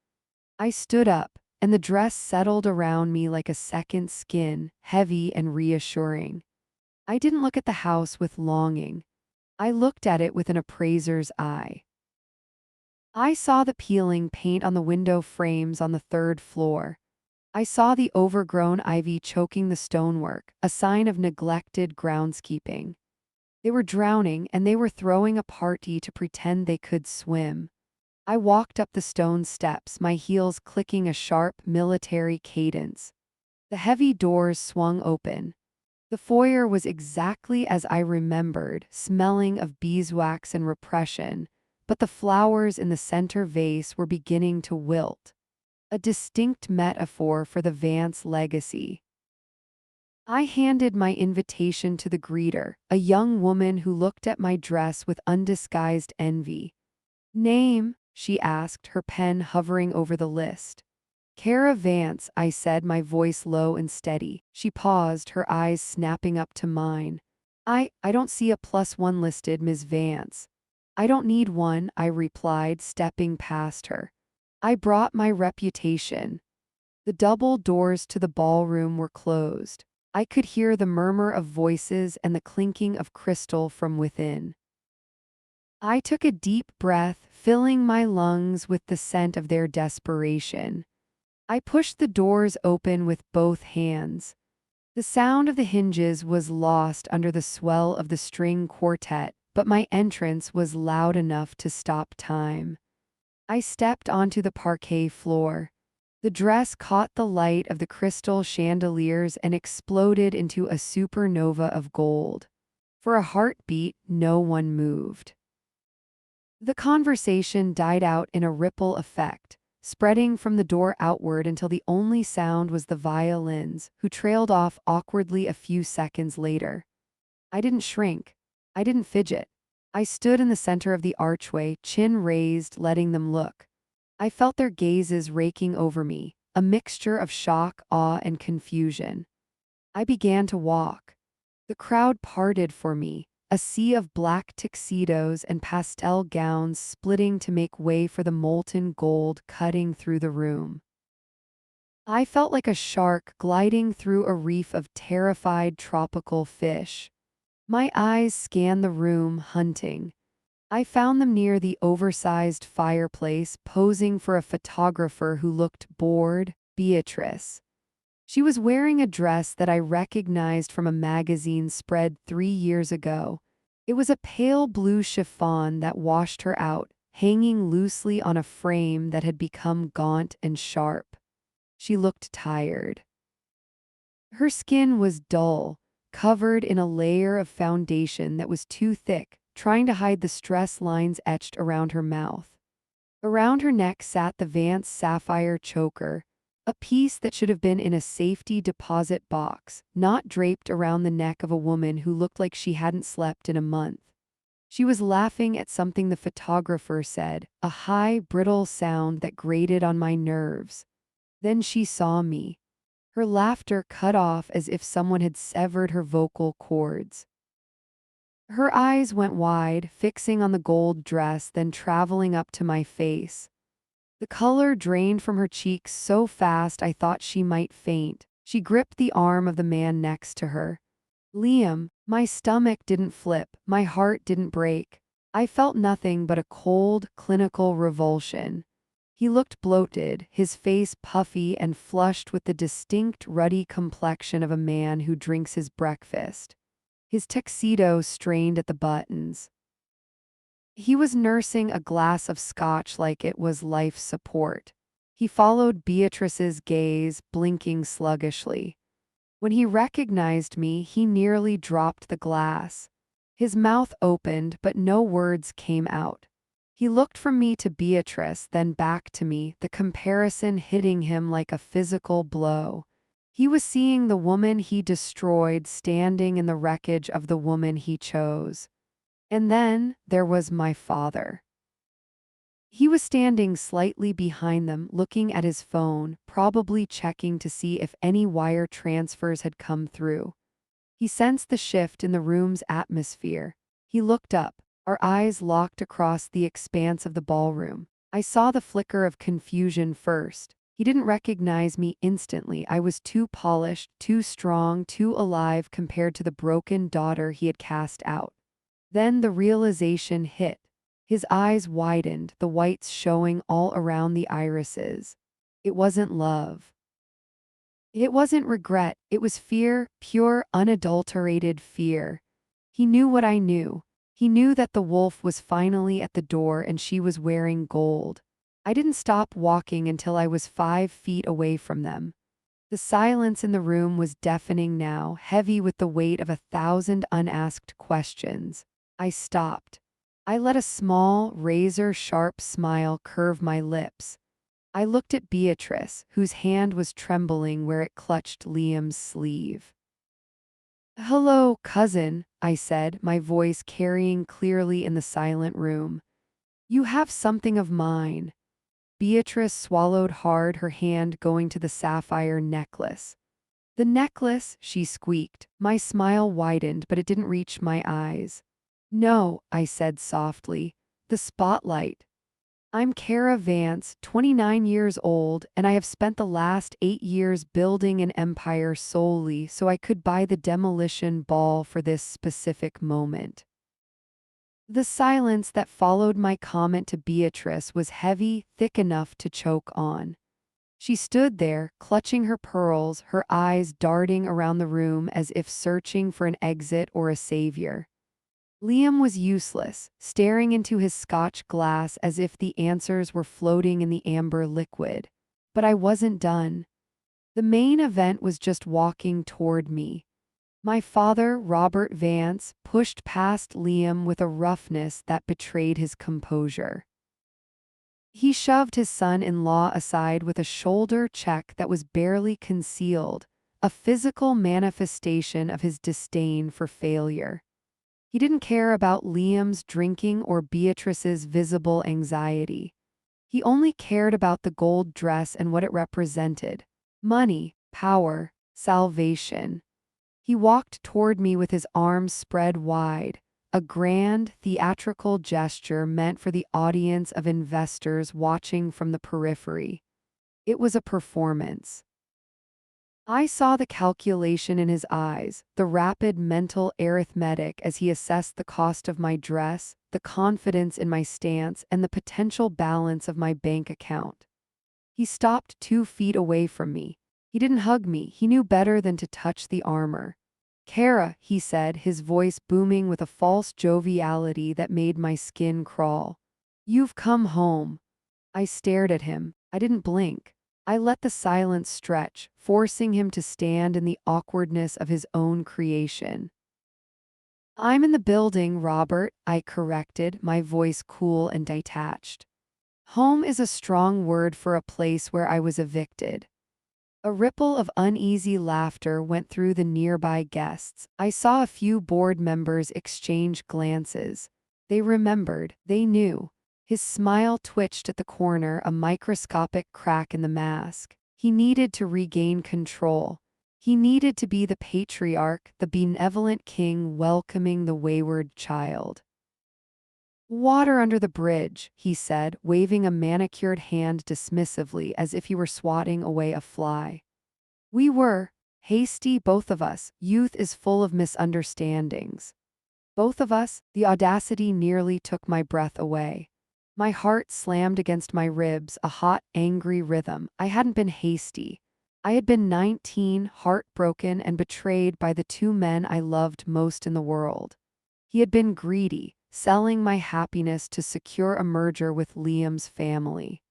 I stood up, and the dress settled around me like a second skin, heavy and reassuring. I didn't look at the house with longing. I looked at it with an appraiser's eye. I saw the peeling paint on the window frames on the third floor. I saw the overgrown ivy choking the stonework, a sign of neglected groundskeeping. They were drowning, and they were throwing a party to pretend they could swim. I walked up the stone steps, my heels clicking a sharp military cadence. The heavy doors swung open. The foyer was exactly as I remembered, smelling of beeswax and repression, but the flowers in the center vase were beginning to wilt. A distinct metaphor for the Vance legacy. I handed my invitation to the greeter, a young woman who looked at my dress with undisguised envy. "Name?" she asked, her pen hovering over the list. "Kara Vance," I said, my voice low and steady. She paused, her eyes snapping up to mine. I don't see a +1 listed, Ms. Vance." "I don't need one," I replied, stepping past her. "I brought my reputation." The double doors to the ballroom were closed. I could hear the murmur of voices and the clinking of crystal from within. I took a deep breath, filling my lungs with the scent of their desperation. I pushed the doors open with both hands. The sound of the hinges was lost under the swell of the string quartet, but my entrance was loud enough to stop time. I stepped onto the parquet floor. The dress caught the light of the crystal chandeliers and exploded into a supernova of gold. For a heartbeat, no one moved. The conversation died out in a ripple effect. spreading from the door outward until the only sound was the violins, who trailed off awkwardly a few seconds later. I didn't shrink. I didn't fidget. I stood in the center of the archway, chin raised, letting them look. I felt their gazes raking over me, a mixture of shock, awe, and confusion. I began to walk. The crowd parted for me, a sea of black tuxedos and pastel gowns splitting to make way for the molten gold cutting through the room. I felt like a shark gliding through a reef of terrified tropical fish. My eyes scanned the room, hunting. I found them near the oversized fireplace, posing for a photographer who looked bored, Beatrice. She was wearing a dress that I recognized from a magazine spread 3 years ago. It was a pale blue chiffon that washed her out, hanging loosely on a frame that had become gaunt and sharp. She looked tired. Her skin was dull, covered in a layer of foundation that was too thick, trying to hide the stress lines etched around her mouth. Around her neck sat the Vance sapphire choker, a piece that should have been in a safety deposit box, not draped around the neck of a woman who looked like she hadn't slept in a month. She was laughing at something the photographer said, a high, brittle sound that grated on my nerves. Then she saw me. Her laughter cut off as if someone had severed her vocal cords. Her eyes went wide, fixing on the gold dress, then traveling up to my face. The color drained from her cheeks so fast I thought she might faint. She gripped the arm of the man next to her. Liam, my stomach didn't flip, my heart didn't break. I felt nothing but a cold, clinical revulsion. He looked bloated, his face puffy and flushed with the distinct ruddy complexion of a man who drinks his breakfast. His tuxedo strained at the buttons. He was nursing a glass of scotch like it was life support. He followed Beatrice's gaze, blinking sluggishly. When he recognized me, he nearly dropped the glass. His mouth opened, but no words came out. He looked from me to Beatrice, then back to me, the comparison hitting him like a physical blow. He was seeing the woman he destroyed standing in the wreckage of the woman he chose. And then there was my father. He was standing slightly behind them, looking at his phone, probably checking to see if any wire transfers had come through. He sensed the shift in the room's atmosphere. He looked up, our eyes locked across the expanse of the ballroom. I saw the flicker of confusion first. He didn't recognize me instantly. I was too polished, too strong, too alive compared to the broken daughter he had cast out. Then the realization hit. His eyes widened, the whites showing all around the irises. It wasn't love. It wasn't regret. It was fear, pure, unadulterated fear. He knew what I knew. He knew that the wolf was finally at the door and she was wearing gold. I didn't stop walking until I was 5 feet away from them. The silence in the room was deafening now, heavy with the weight of 1,000 unasked questions. I stopped. I let a small, razor-sharp smile curve my lips. I looked at Beatrice, whose hand was trembling where it clutched Liam's sleeve. "Hello, cousin," I said, my voice carrying clearly in the silent room. "You have something of mine." Beatrice swallowed hard, her hand going to the sapphire necklace. "The necklace," she squeaked. My smile widened, but it didn't reach my eyes. "No," I said softly. "The spotlight. I'm Kara Vance, 29 years old, and I have spent the last 8 years building an empire solely so I could buy the demolition ball for this specific moment." The silence that followed my comment to Beatrice was heavy, thick enough to choke on. She stood there, clutching her pearls, her eyes darting around the room as if searching for an exit or a savior. Liam was useless, staring into his scotch glass as if the answers were floating in the amber liquid. But I wasn't done. The main event was just walking toward me. My father, Robert Vance, pushed past Liam with a roughness that betrayed his composure. He shoved his son-in-law aside with a shoulder check that was barely concealed, a physical manifestation of his disdain for failure. He didn't care about Liam's drinking or Beatrice's visible anxiety. He only cared about the gold dress and what it represented: money, power, salvation. He walked toward me with his arms spread wide, a grand, theatrical gesture meant for the audience of investors watching from the periphery. It was a performance. I saw the calculation in his eyes, the rapid mental arithmetic as he assessed the cost of my dress, the confidence in my stance, and the potential balance of my bank account. He stopped 2 feet away from me. He didn't hug me, he knew better than to touch the armor. "Kara," he said, his voice booming with a false joviality that made my skin crawl. "You've come home." I stared at him. I didn't blink. I let the silence stretch, forcing him to stand in the awkwardness of his own creation. "I'm in the building, Robert," I corrected, my voice cool and detached. Home is a strong word for a place where I was evicted. A ripple of uneasy laughter went through the nearby guests. I saw a few board members exchange glances. They remembered, they knew. His smile twitched at the corner, a microscopic crack in the mask. He needed to regain control. He needed to be the patriarch, the benevolent king welcoming the wayward child. "Water under the bridge," he said, waving a manicured hand dismissively as if he were swatting away a fly. We were hasty, both of us. Youth is full of misunderstandings. Both of us. The audacity nearly took my breath away. My heart slammed against my ribs, a hot, angry rhythm. I hadn't been hasty. I had been 19, heartbroken and betrayed by the two men I loved most in the world. He had been greedy, selling my happiness to secure a merger with Liam's family.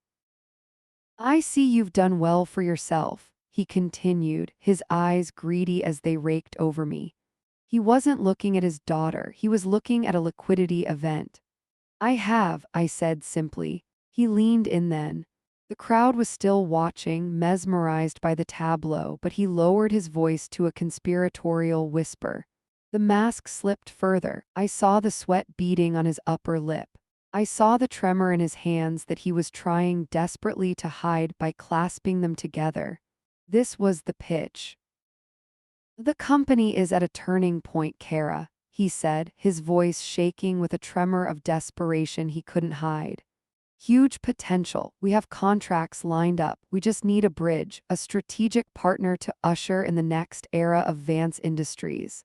"I see you've done well for yourself," he continued, his eyes greedy as they raked over me. He wasn't looking at his daughter, he was looking at a liquidity event. "I have," I said simply. He leaned in then. The crowd was still watching, mesmerized by the tableau, but he lowered his voice to a conspiratorial whisper. The mask slipped further. I saw the sweat beading on his upper lip. I saw the tremor in his hands that he was trying desperately to hide by clasping them together. This was the pitch. "The company is at a turning point, Kara," he said, his voice shaking with a tremor of desperation he couldn't hide. "Huge potential. We have contracts lined up. We just need a bridge, a strategic partner to usher in the next era of Vance Industries."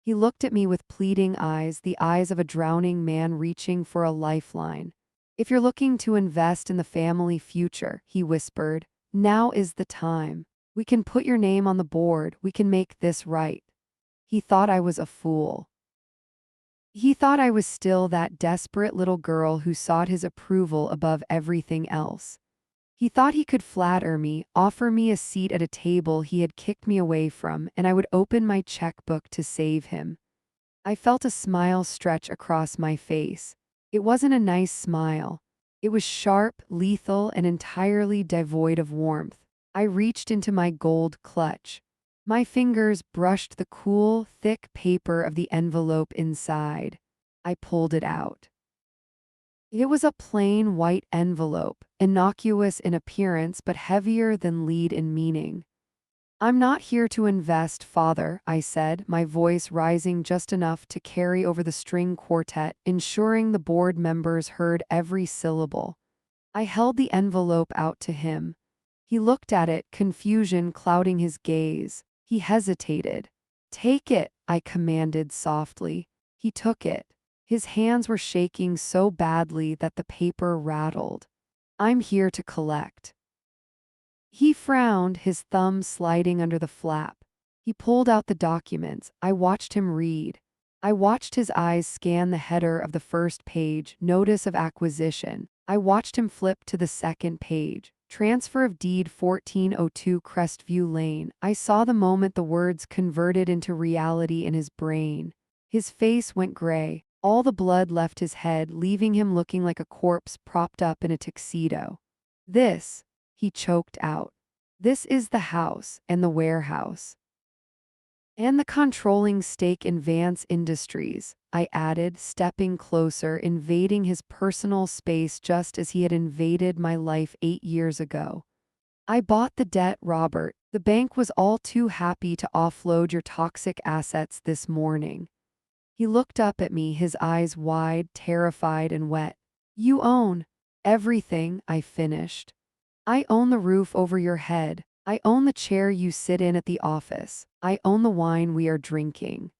He looked at me with pleading eyes, the eyes of a drowning man reaching for a lifeline. "If you're looking to invest in the family future," he whispered, "now is the time. We can put your name on the board. We can make this right." He thought I was a fool. He thought I was still that desperate little girl who sought his approval above everything else. He thought he could flatter me, offer me a seat at a table he had kicked me away from, and I would open my checkbook to save him. I felt a smile stretch across my face. It wasn't a nice smile. It was sharp, lethal, and entirely devoid of warmth. I reached into my gold clutch. My fingers brushed the cool, thick paper of the envelope inside. I pulled it out. It was a plain white envelope, innocuous in appearance but heavier than lead in meaning. "I'm not here to invest, Father," I said, my voice rising just enough to carry over the string quartet, ensuring the board members heard every syllable. I held the envelope out to him. He looked at it, confusion clouding his gaze. He hesitated. "Take it," I commanded softly. He took it. His hands were shaking so badly that the paper rattled. "I'm here to collect." He frowned, his thumb sliding under the flap. He pulled out the documents. I watched him read. I watched his eyes scan the header of the first page, notice of acquisition. I watched him flip to the second page. Transfer of deed 1402 Crestview Lane. I saw the moment the words converted into reality in his brain. His face went gray. All the blood left his head, leaving him looking like a corpse propped up in a tuxedo. This, he choked out. This is the house and the warehouse. And the controlling stake in Vance Industries, I added, stepping closer, invading his personal space just as he had invaded my life 8 years ago. I bought the debt, Robert. The bank was all too happy to offload your toxic assets this morning. He looked up at me, his eyes wide, terrified and wet. You own everything, I finished. I own the roof over your head. I own the chair you sit in at the office. I own the wine we are drinking.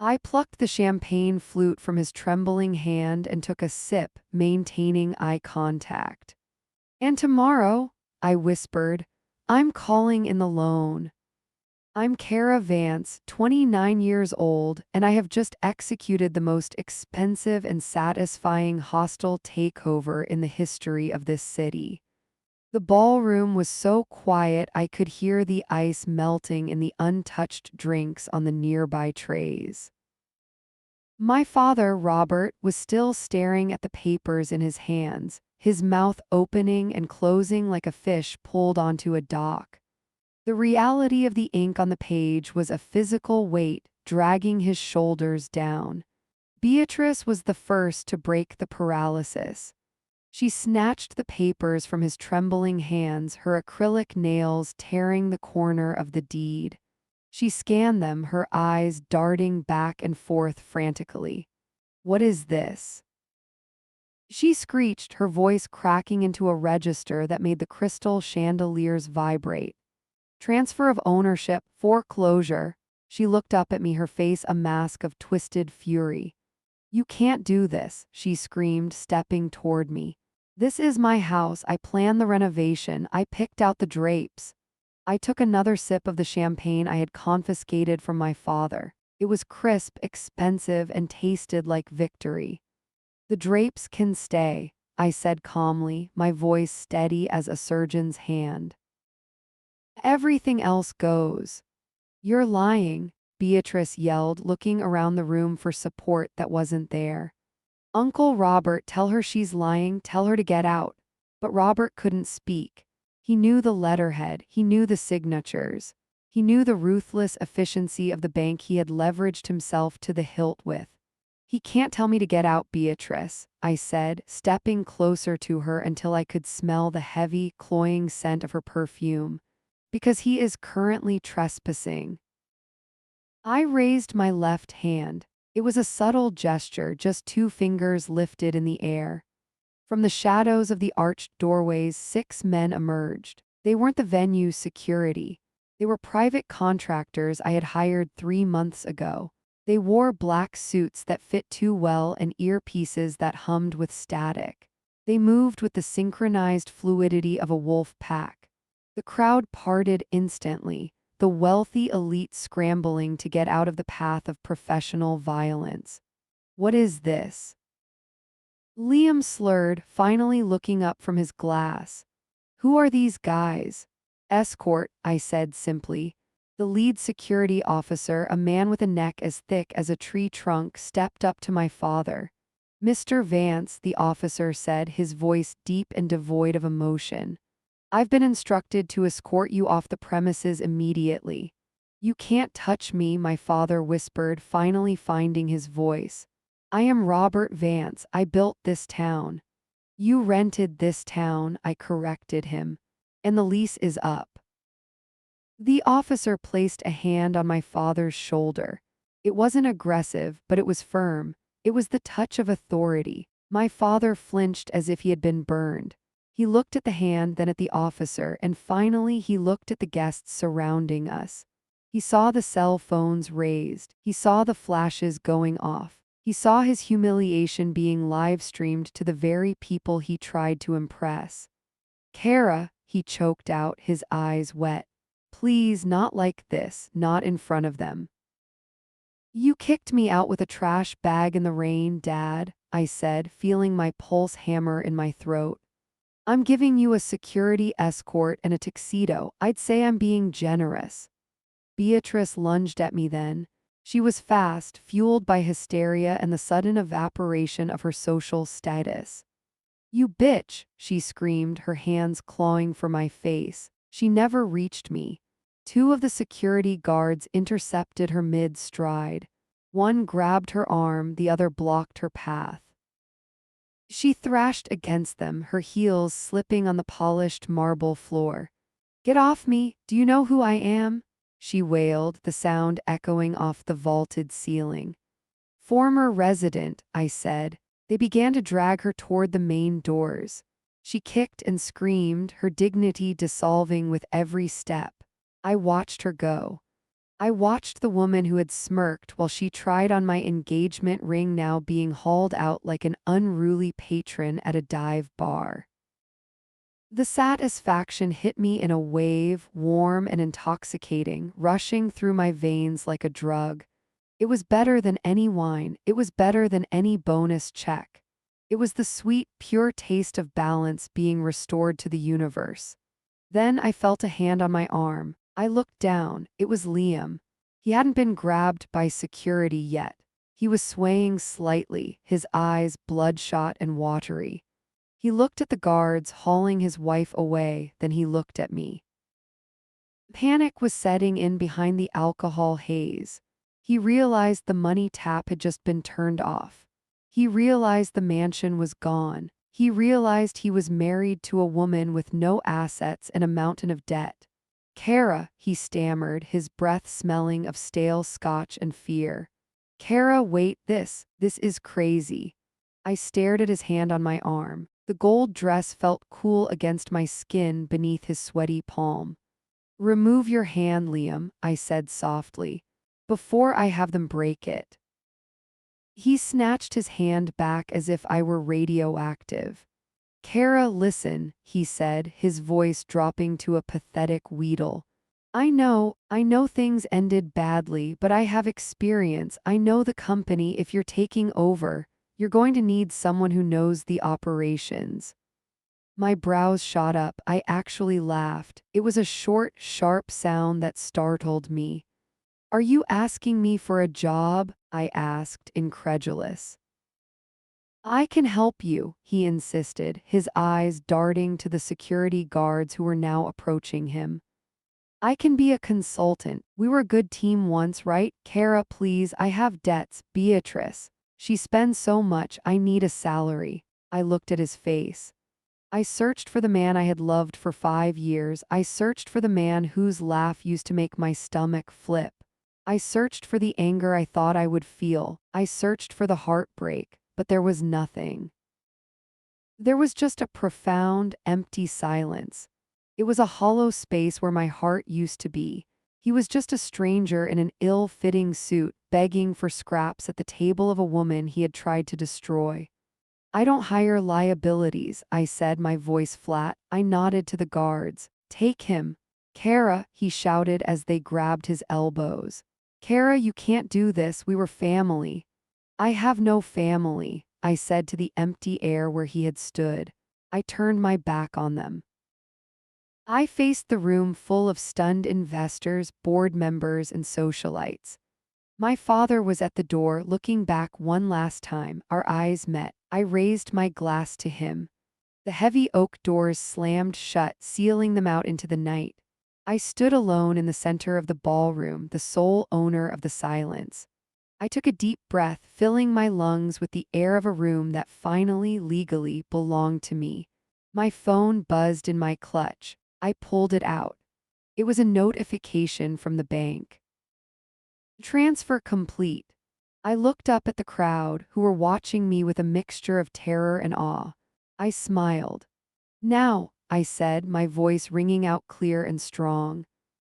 I plucked the champagne flute from his trembling hand and took a sip, maintaining eye contact. And tomorrow, I whispered, I'm calling in the loan. I'm Kara Vance, 29 years old, and I have just executed the most expensive and satisfying hostile takeover in the history of this city. The ballroom was so quiet I could hear the ice melting in the untouched drinks on the nearby trays. My father, Robert, was still staring at the papers in his hands, his mouth opening and closing like a fish pulled onto a dock. The reality of the ink on the page was a physical weight dragging his shoulders down. Beatrice was the first to break the paralysis. She snatched the papers from his trembling hands, her acrylic nails tearing the corner of the deed. She scanned them, her eyes darting back and forth frantically. What is this? She screeched, her voice cracking into a register that made the crystal chandeliers vibrate. Transfer of ownership, foreclosure. She looked up at me, her face a mask of twisted fury. You can't do this, she screamed, stepping toward me. This is my house. I planned the renovation. I picked out the drapes. I took another sip of the champagne I had confiscated from my father. It was crisp, expensive, and tasted like victory. The drapes can stay, I said calmly, my voice steady as a surgeon's hand. Everything else goes. You're lying, Beatrice yelled, looking around the room for support that wasn't there. Uncle Robert, tell her she's lying, tell her to get out. But Robert couldn't speak. He knew the letterhead, he knew the signatures. He knew the ruthless efficiency of the bank he had leveraged himself to the hilt with. He can't tell me to get out, Beatrice, I said, stepping closer to her until I could smell the heavy, cloying scent of her perfume. Because he is currently trespassing. I raised my left hand. It was a subtle gesture, just 2 fingers lifted in the air. From the shadows of the arched doorways, 6 men emerged. They weren't the venue's security. They were private contractors I had hired 3 months ago. They wore black suits that fit too well and earpieces that hummed with static. They moved with the synchronized fluidity of a wolf pack. The crowd parted instantly, the wealthy elite scrambling to get out of the path of professional violence. What is this? Liam slurred, finally looking up from his glass. Who are these guys? Escort, I said simply. The lead security officer, a man with a neck as thick as a tree trunk, stepped up to my father. Mr. Vance, the officer said, his voice deep and devoid of emotion. I've been instructed to escort you off the premises immediately. You can't touch me, my father whispered, finally finding his voice. I am Robert Vance. I built this town. You rented this town, I corrected him. And the lease is up. The officer placed a hand on my father's shoulder. It wasn't aggressive, but it was firm. It was the touch of authority. My father flinched as if he had been burned. He looked at the hand, then at the officer, and finally he looked at the guests surrounding us. He saw the cell phones raised. He saw the flashes going off. He saw his humiliation being live-streamed to the very people he tried to impress. Kara, he choked out, his eyes wet. Please, not like this, not in front of them. You kicked me out with a trash bag in the rain, Dad, I said, feeling my pulse hammer in my throat. I'm giving you a security escort and a tuxedo. I'd say I'm being generous. Beatrice lunged at me then. She was fast, fueled by hysteria and the sudden evaporation of her social status. "You bitch," she screamed, her hands clawing for my face. She never reached me. Two of the security guards intercepted her mid-stride. One grabbed her arm, the other blocked her path. She thrashed against them, her heels slipping on the polished marble floor. "Get off me! Do you know who I am?" she wailed, the sound echoing off the vaulted ceiling. "Former resident," I said. They began to drag her toward the main doors. She kicked and screamed, her dignity dissolving with every step. I watched her go. I watched the woman who had smirked while she tried on my engagement ring now being hauled out like an unruly patron at a dive bar. The satisfaction hit me in a wave, warm and intoxicating, rushing through my veins like a drug. It was better than any wine, it was better than any bonus check. It was the sweet, pure taste of balance being restored to the universe. Then I felt a hand on my arm. I looked down. It was Liam. He hadn't been grabbed by security yet. He was swaying slightly, his eyes bloodshot and watery. He looked at the guards hauling his wife away, then he looked at me. Panic was setting in behind the alcohol haze. He realized the money tap had just been turned off. He realized the mansion was gone. He realized he was married to a woman with no assets and a mountain of debt. "Kara," he stammered, his breath smelling of stale scotch and fear. "Kara, wait, this is crazy." I stared at his hand on my arm. The gold dress felt cool against my skin beneath his sweaty palm. "Remove your hand, Liam," I said softly, "before I have them break it." He snatched his hand back as if I were radioactive. "Kara, listen," he said, his voice dropping to a pathetic wheedle. I know things ended badly, but I have experience. I know the company. If you're taking over, you're going to need someone who knows the operations." My brows shot up. I actually laughed. It was a short, sharp sound that startled me. "Are you asking me for a job?" I asked, incredulous. "I can help you," he insisted, his eyes darting to the security guards who were now approaching him. "I can be a consultant. We were a good team once, right? Kara, please, I have debts. Beatrice. She spends so much, I need a salary." I looked at his face. I searched for the man I had loved for 5 years. I searched for the man whose laugh used to make my stomach flip. I searched for the anger I thought I would feel. I searched for the heartbreak, but there was nothing. There was just a profound, empty silence. It was a hollow space where my heart used to be. He was just a stranger in an ill-fitting suit, begging for scraps at the table of a woman he had tried to destroy. "I don't hire liabilities," I said, my voice flat. I nodded to the guards. "Take him." "Kara," he shouted as they grabbed his elbows. "Kara, you can't do this. We were family." "I have no family," I said to the empty air where he had stood. I turned my back on them. I faced the room full of stunned investors, board members, and socialites. My father was at the door, looking back one last time. Our eyes met. I raised my glass to him. The heavy oak doors slammed shut, sealing them out into the night. I stood alone in the center of the ballroom, the sole owner of the silence. I took a deep breath, filling my lungs with the air of a room that finally, legally, belonged to me. My phone buzzed in my clutch. I pulled it out. It was a notification from the bank. "Transfer complete." I looked up at the crowd, who were watching me with a mixture of terror and awe. I smiled. "Now," I said, my voice ringing out clear and strong.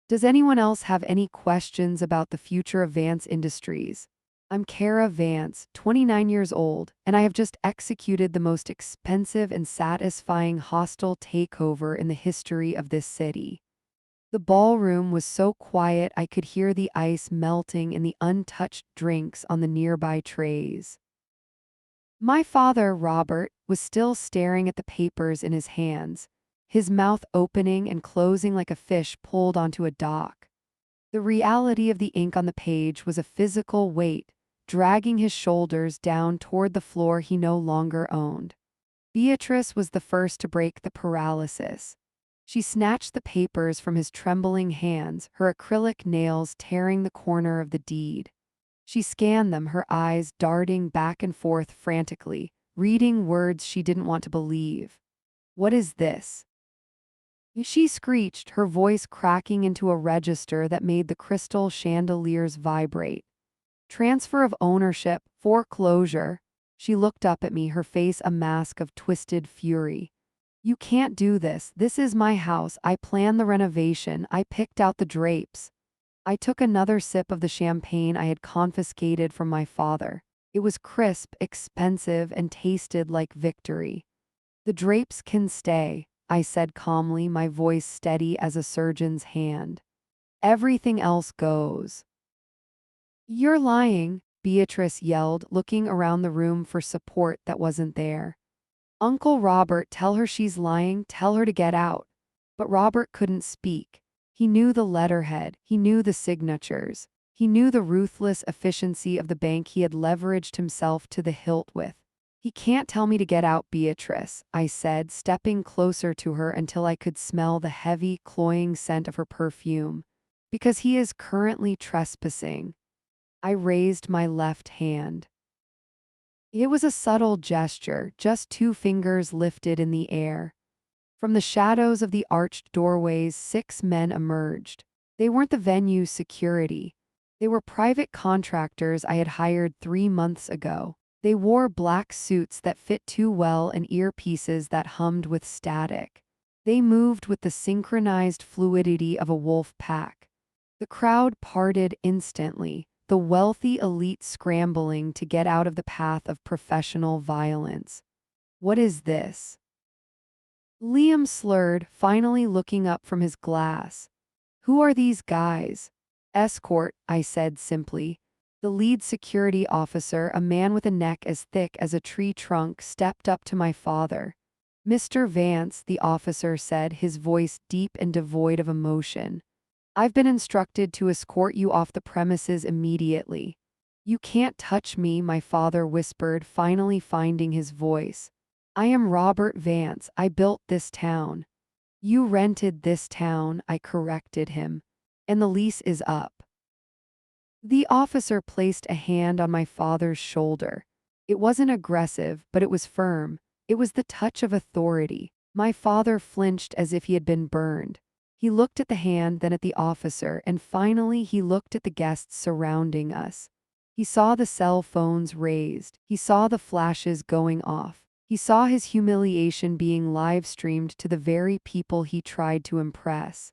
"Does anyone else have any questions about the future of Vance Industries? I'm Kara Vance, 29 years old, and I have just executed the most expensive and satisfying hostile takeover in the history of this city." The ballroom was so quiet I could hear the ice melting in the untouched drinks on the nearby trays. My father, Robert, was still staring at the papers in his hands, his mouth opening and closing like a fish pulled onto a dock. The reality of the ink on the page was a physical weight, dragging his shoulders down toward the floor he no longer owned. Beatrice was the first to break the paralysis. She snatched the papers from his trembling hands, her acrylic nails tearing the corner of the deed. She scanned them, her eyes darting back and forth frantically, reading words she didn't want to believe. "What is this?" she screeched, her voice cracking into a register that made the crystal chandeliers vibrate. "Transfer of ownership, foreclosure." She looked up at me, her face a mask of twisted fury. "You can't do this. This is my house. I planned the renovation. I picked out the drapes." I took another sip of the champagne I had confiscated from my father. It was crisp, expensive, and tasted like victory. "The drapes can stay," I said calmly, my voice steady as a surgeon's hand. "Everything else goes." "You're lying," Beatrice yelled, looking around the room for support that wasn't there. "Uncle Robert, tell her she's lying, tell her to get out." But Robert couldn't speak. He knew the letterhead, he knew the signatures, he knew the ruthless efficiency of the bank he had leveraged himself to the hilt with. "He can't tell me to get out, Beatrice," I said, stepping closer to her until I could smell the heavy, cloying scent of her perfume. "Because he is currently trespassing." I raised my left hand. It was a subtle gesture, just 2 fingers lifted in the air. From the shadows of the arched doorways, 6 men emerged. They weren't the venue's security. They were private contractors I had hired 3 months ago. They wore black suits that fit too well and earpieces that hummed with static. They moved with the synchronized fluidity of a wolf pack. The crowd parted instantly, the wealthy elite scrambling to get out of the path of professional violence. "What is this?" Liam slurred, finally looking up from his glass. "Who are these guys?" "Escort," I said simply. The lead security officer, a man with a neck as thick as a tree trunk, stepped up to my father. "Mr. Vance," the officer said, his voice deep and devoid of emotion. "I've been instructed to escort you off the premises immediately." "You can't touch me," my father whispered, finally finding his voice. "I am Robert Vance. I built this town." "You rented this town," I corrected him. "And the lease is up." The officer placed a hand on my father's shoulder. It wasn't aggressive, but it was firm. It was the touch of authority. My father flinched as if he had been burned. He looked at the hand, then at the officer, and finally he looked at the guests surrounding us. He saw the cell phones raised. He saw the flashes going off. He saw his humiliation being live-streamed to the very people he tried to impress.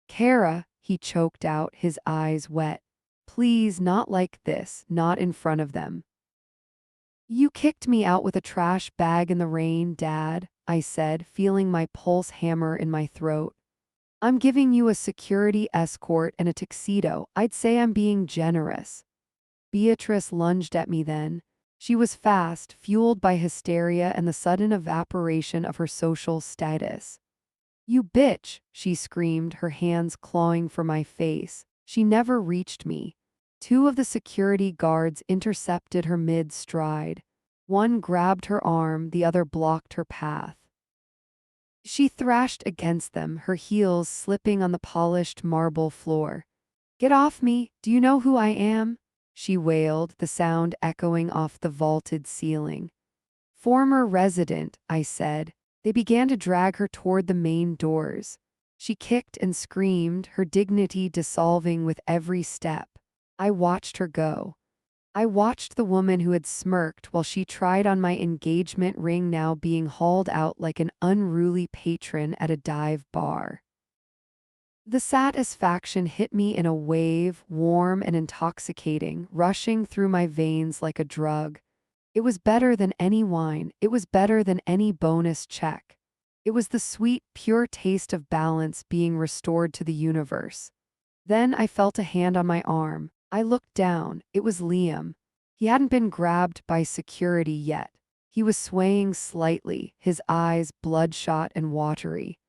"Kara," he choked out, his eyes wet. "Please, not like this, not in front of them." "You kicked me out with a trash bag in the rain, Dad," I said, feeling my pulse hammer in my throat. "I'm giving you a security escort and a tuxedo. I'd say I'm being generous." Beatrice lunged at me then. She was fast, fueled by hysteria and the sudden evaporation of her social status. "You bitch," she screamed, her hands clawing for my face. She never reached me. 2 of the security guards intercepted her mid-stride. One grabbed her arm, the other blocked her path. She thrashed against them, her heels slipping on the polished marble floor. "Get off me! Do you know who I am?" she wailed, the sound echoing off the vaulted ceiling. "Former resident," I said. They began to drag her toward the main doors. She kicked and screamed, her dignity dissolving with every step. I watched her go. I watched the woman who had smirked while she tried on my engagement ring now being hauled out like an unruly patron at a dive bar. The satisfaction hit me in a wave, warm and intoxicating, rushing through my veins like a drug. It was better than any wine. It was better than any bonus check. It was the sweet, pure taste of balance being restored to the universe. Then I felt a hand on my arm. I looked down. It was Liam. He hadn't been grabbed by security yet. He was swaying slightly, his eyes bloodshot and watery.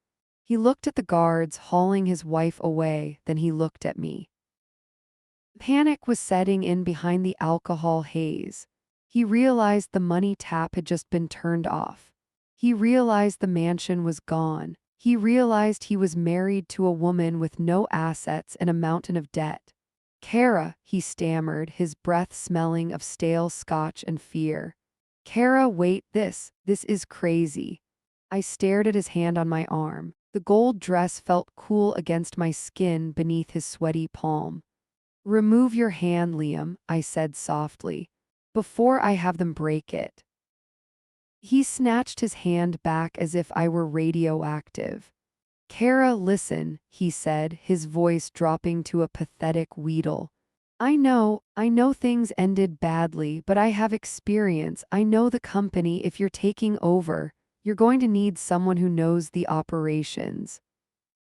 He looked at the guards hauling his wife away, then he looked at me. Panic was setting in behind the alcohol haze. He realized the money tap had just been turned off. He realized the mansion was gone. He realized he was married to a woman with no assets and a mountain of debt. Kara, he stammered, his breath smelling of stale scotch and fear. Kara, wait, this is crazy. I stared at his hand on my arm. The gold dress felt cool against my skin beneath his sweaty palm. Remove your hand, Liam, I said softly, before I have them break it. He snatched his hand back as if I were radioactive. Kara, listen, he said, his voice dropping to a pathetic wheedle. I know things ended badly, but I have experience. I know the company. If you're taking over, you're going to need someone who knows the operations.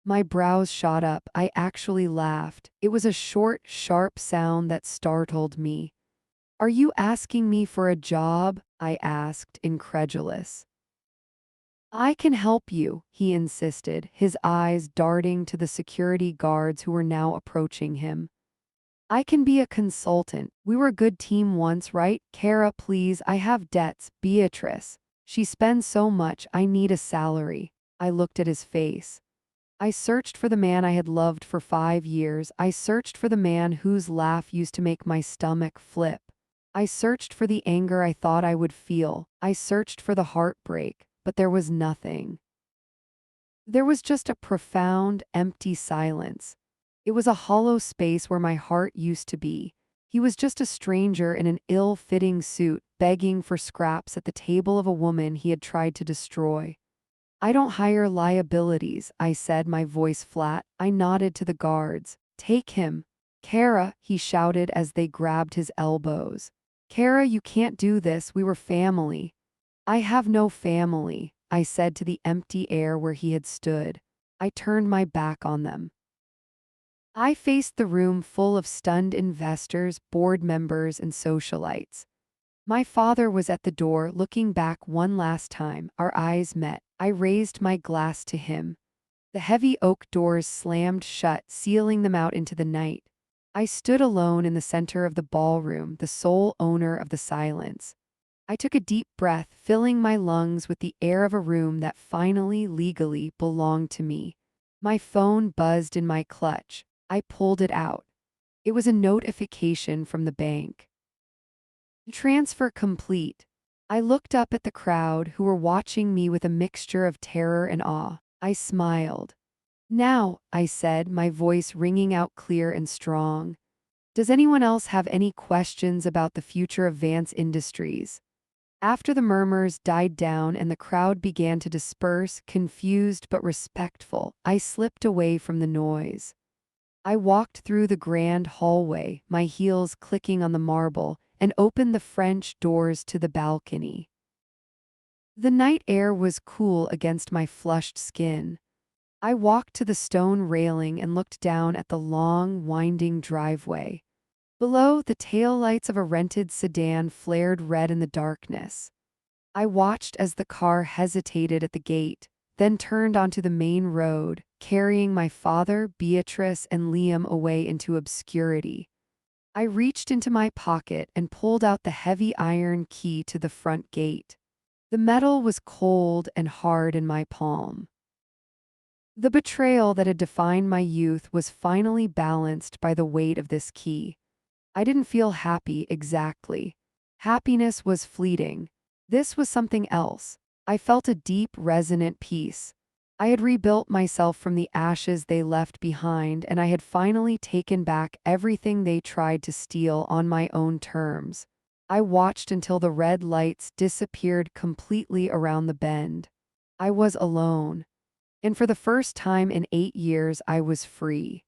My brows shot up. I actually laughed. It was a short, sharp sound that startled me. Are you asking me for a job? I asked, incredulous. I can help you, he insisted, his eyes darting to the security guards who were now approaching him. I can be a consultant. We were a good team once, right? Kara, please, I have debts. Beatrice. She spends so much, I need a salary. I looked at his face. I searched for the man I had loved for 5 years. I searched for the man whose laugh used to make my stomach flip. I searched for the anger I thought I would feel. I searched for the heartbreak, but there was nothing. There was just a profound, empty silence. It was a hollow space where my heart used to be. He was just a stranger in an ill-fitting suit, begging for scraps at the table of a woman he had tried to destroy. I don't hire liabilities, I said, my voice flat. I nodded to the guards. Take him. Kara, he shouted as they grabbed his elbows. Kara, you can't do this. We were family. I have no family, I said to the empty air where he had stood. I turned my back on them. I faced the room full of stunned investors, board members, and socialites. My father was at the door, looking back one last time. Our eyes met. I raised my glass to him. The heavy oak doors slammed shut, sealing them out into the night. I stood alone in the center of the ballroom, the sole owner of the silence. I took a deep breath, filling my lungs with the air of a room that finally, legally, belonged to me. My phone buzzed in my clutch. I pulled it out. It was a notification from the bank. Transfer complete. I looked up at the crowd who were watching me with a mixture of terror and awe. I smiled. Now, I said, my voice ringing out clear and strong. Does anyone else have any questions about the future of Vance Industries? After the murmurs died down and the crowd began to disperse, confused but respectful, I slipped away from the noise. I walked through the grand hallway, my heels clicking on the marble, and opened the French doors to the balcony. The night air was cool against my flushed skin. I walked to the stone railing and looked down at the long, winding driveway. Below, the taillights of a rented sedan flared red in the darkness. I watched as the car hesitated at the gate, then turned onto the main road, carrying my father, Beatrice, and Liam away into obscurity. I reached into my pocket and pulled out the heavy iron key to the front gate. The metal was cold and hard in my palm. The betrayal that had defined my youth was finally balanced by the weight of this key. I didn't feel happy exactly. Happiness was fleeting. This was something else. I felt a deep, resonant peace. I had rebuilt myself from the ashes they left behind, and I had finally taken back everything they tried to steal on my own terms. I watched until the red lights disappeared completely around the bend. I was alone. And for the first time in 8 years, I was free.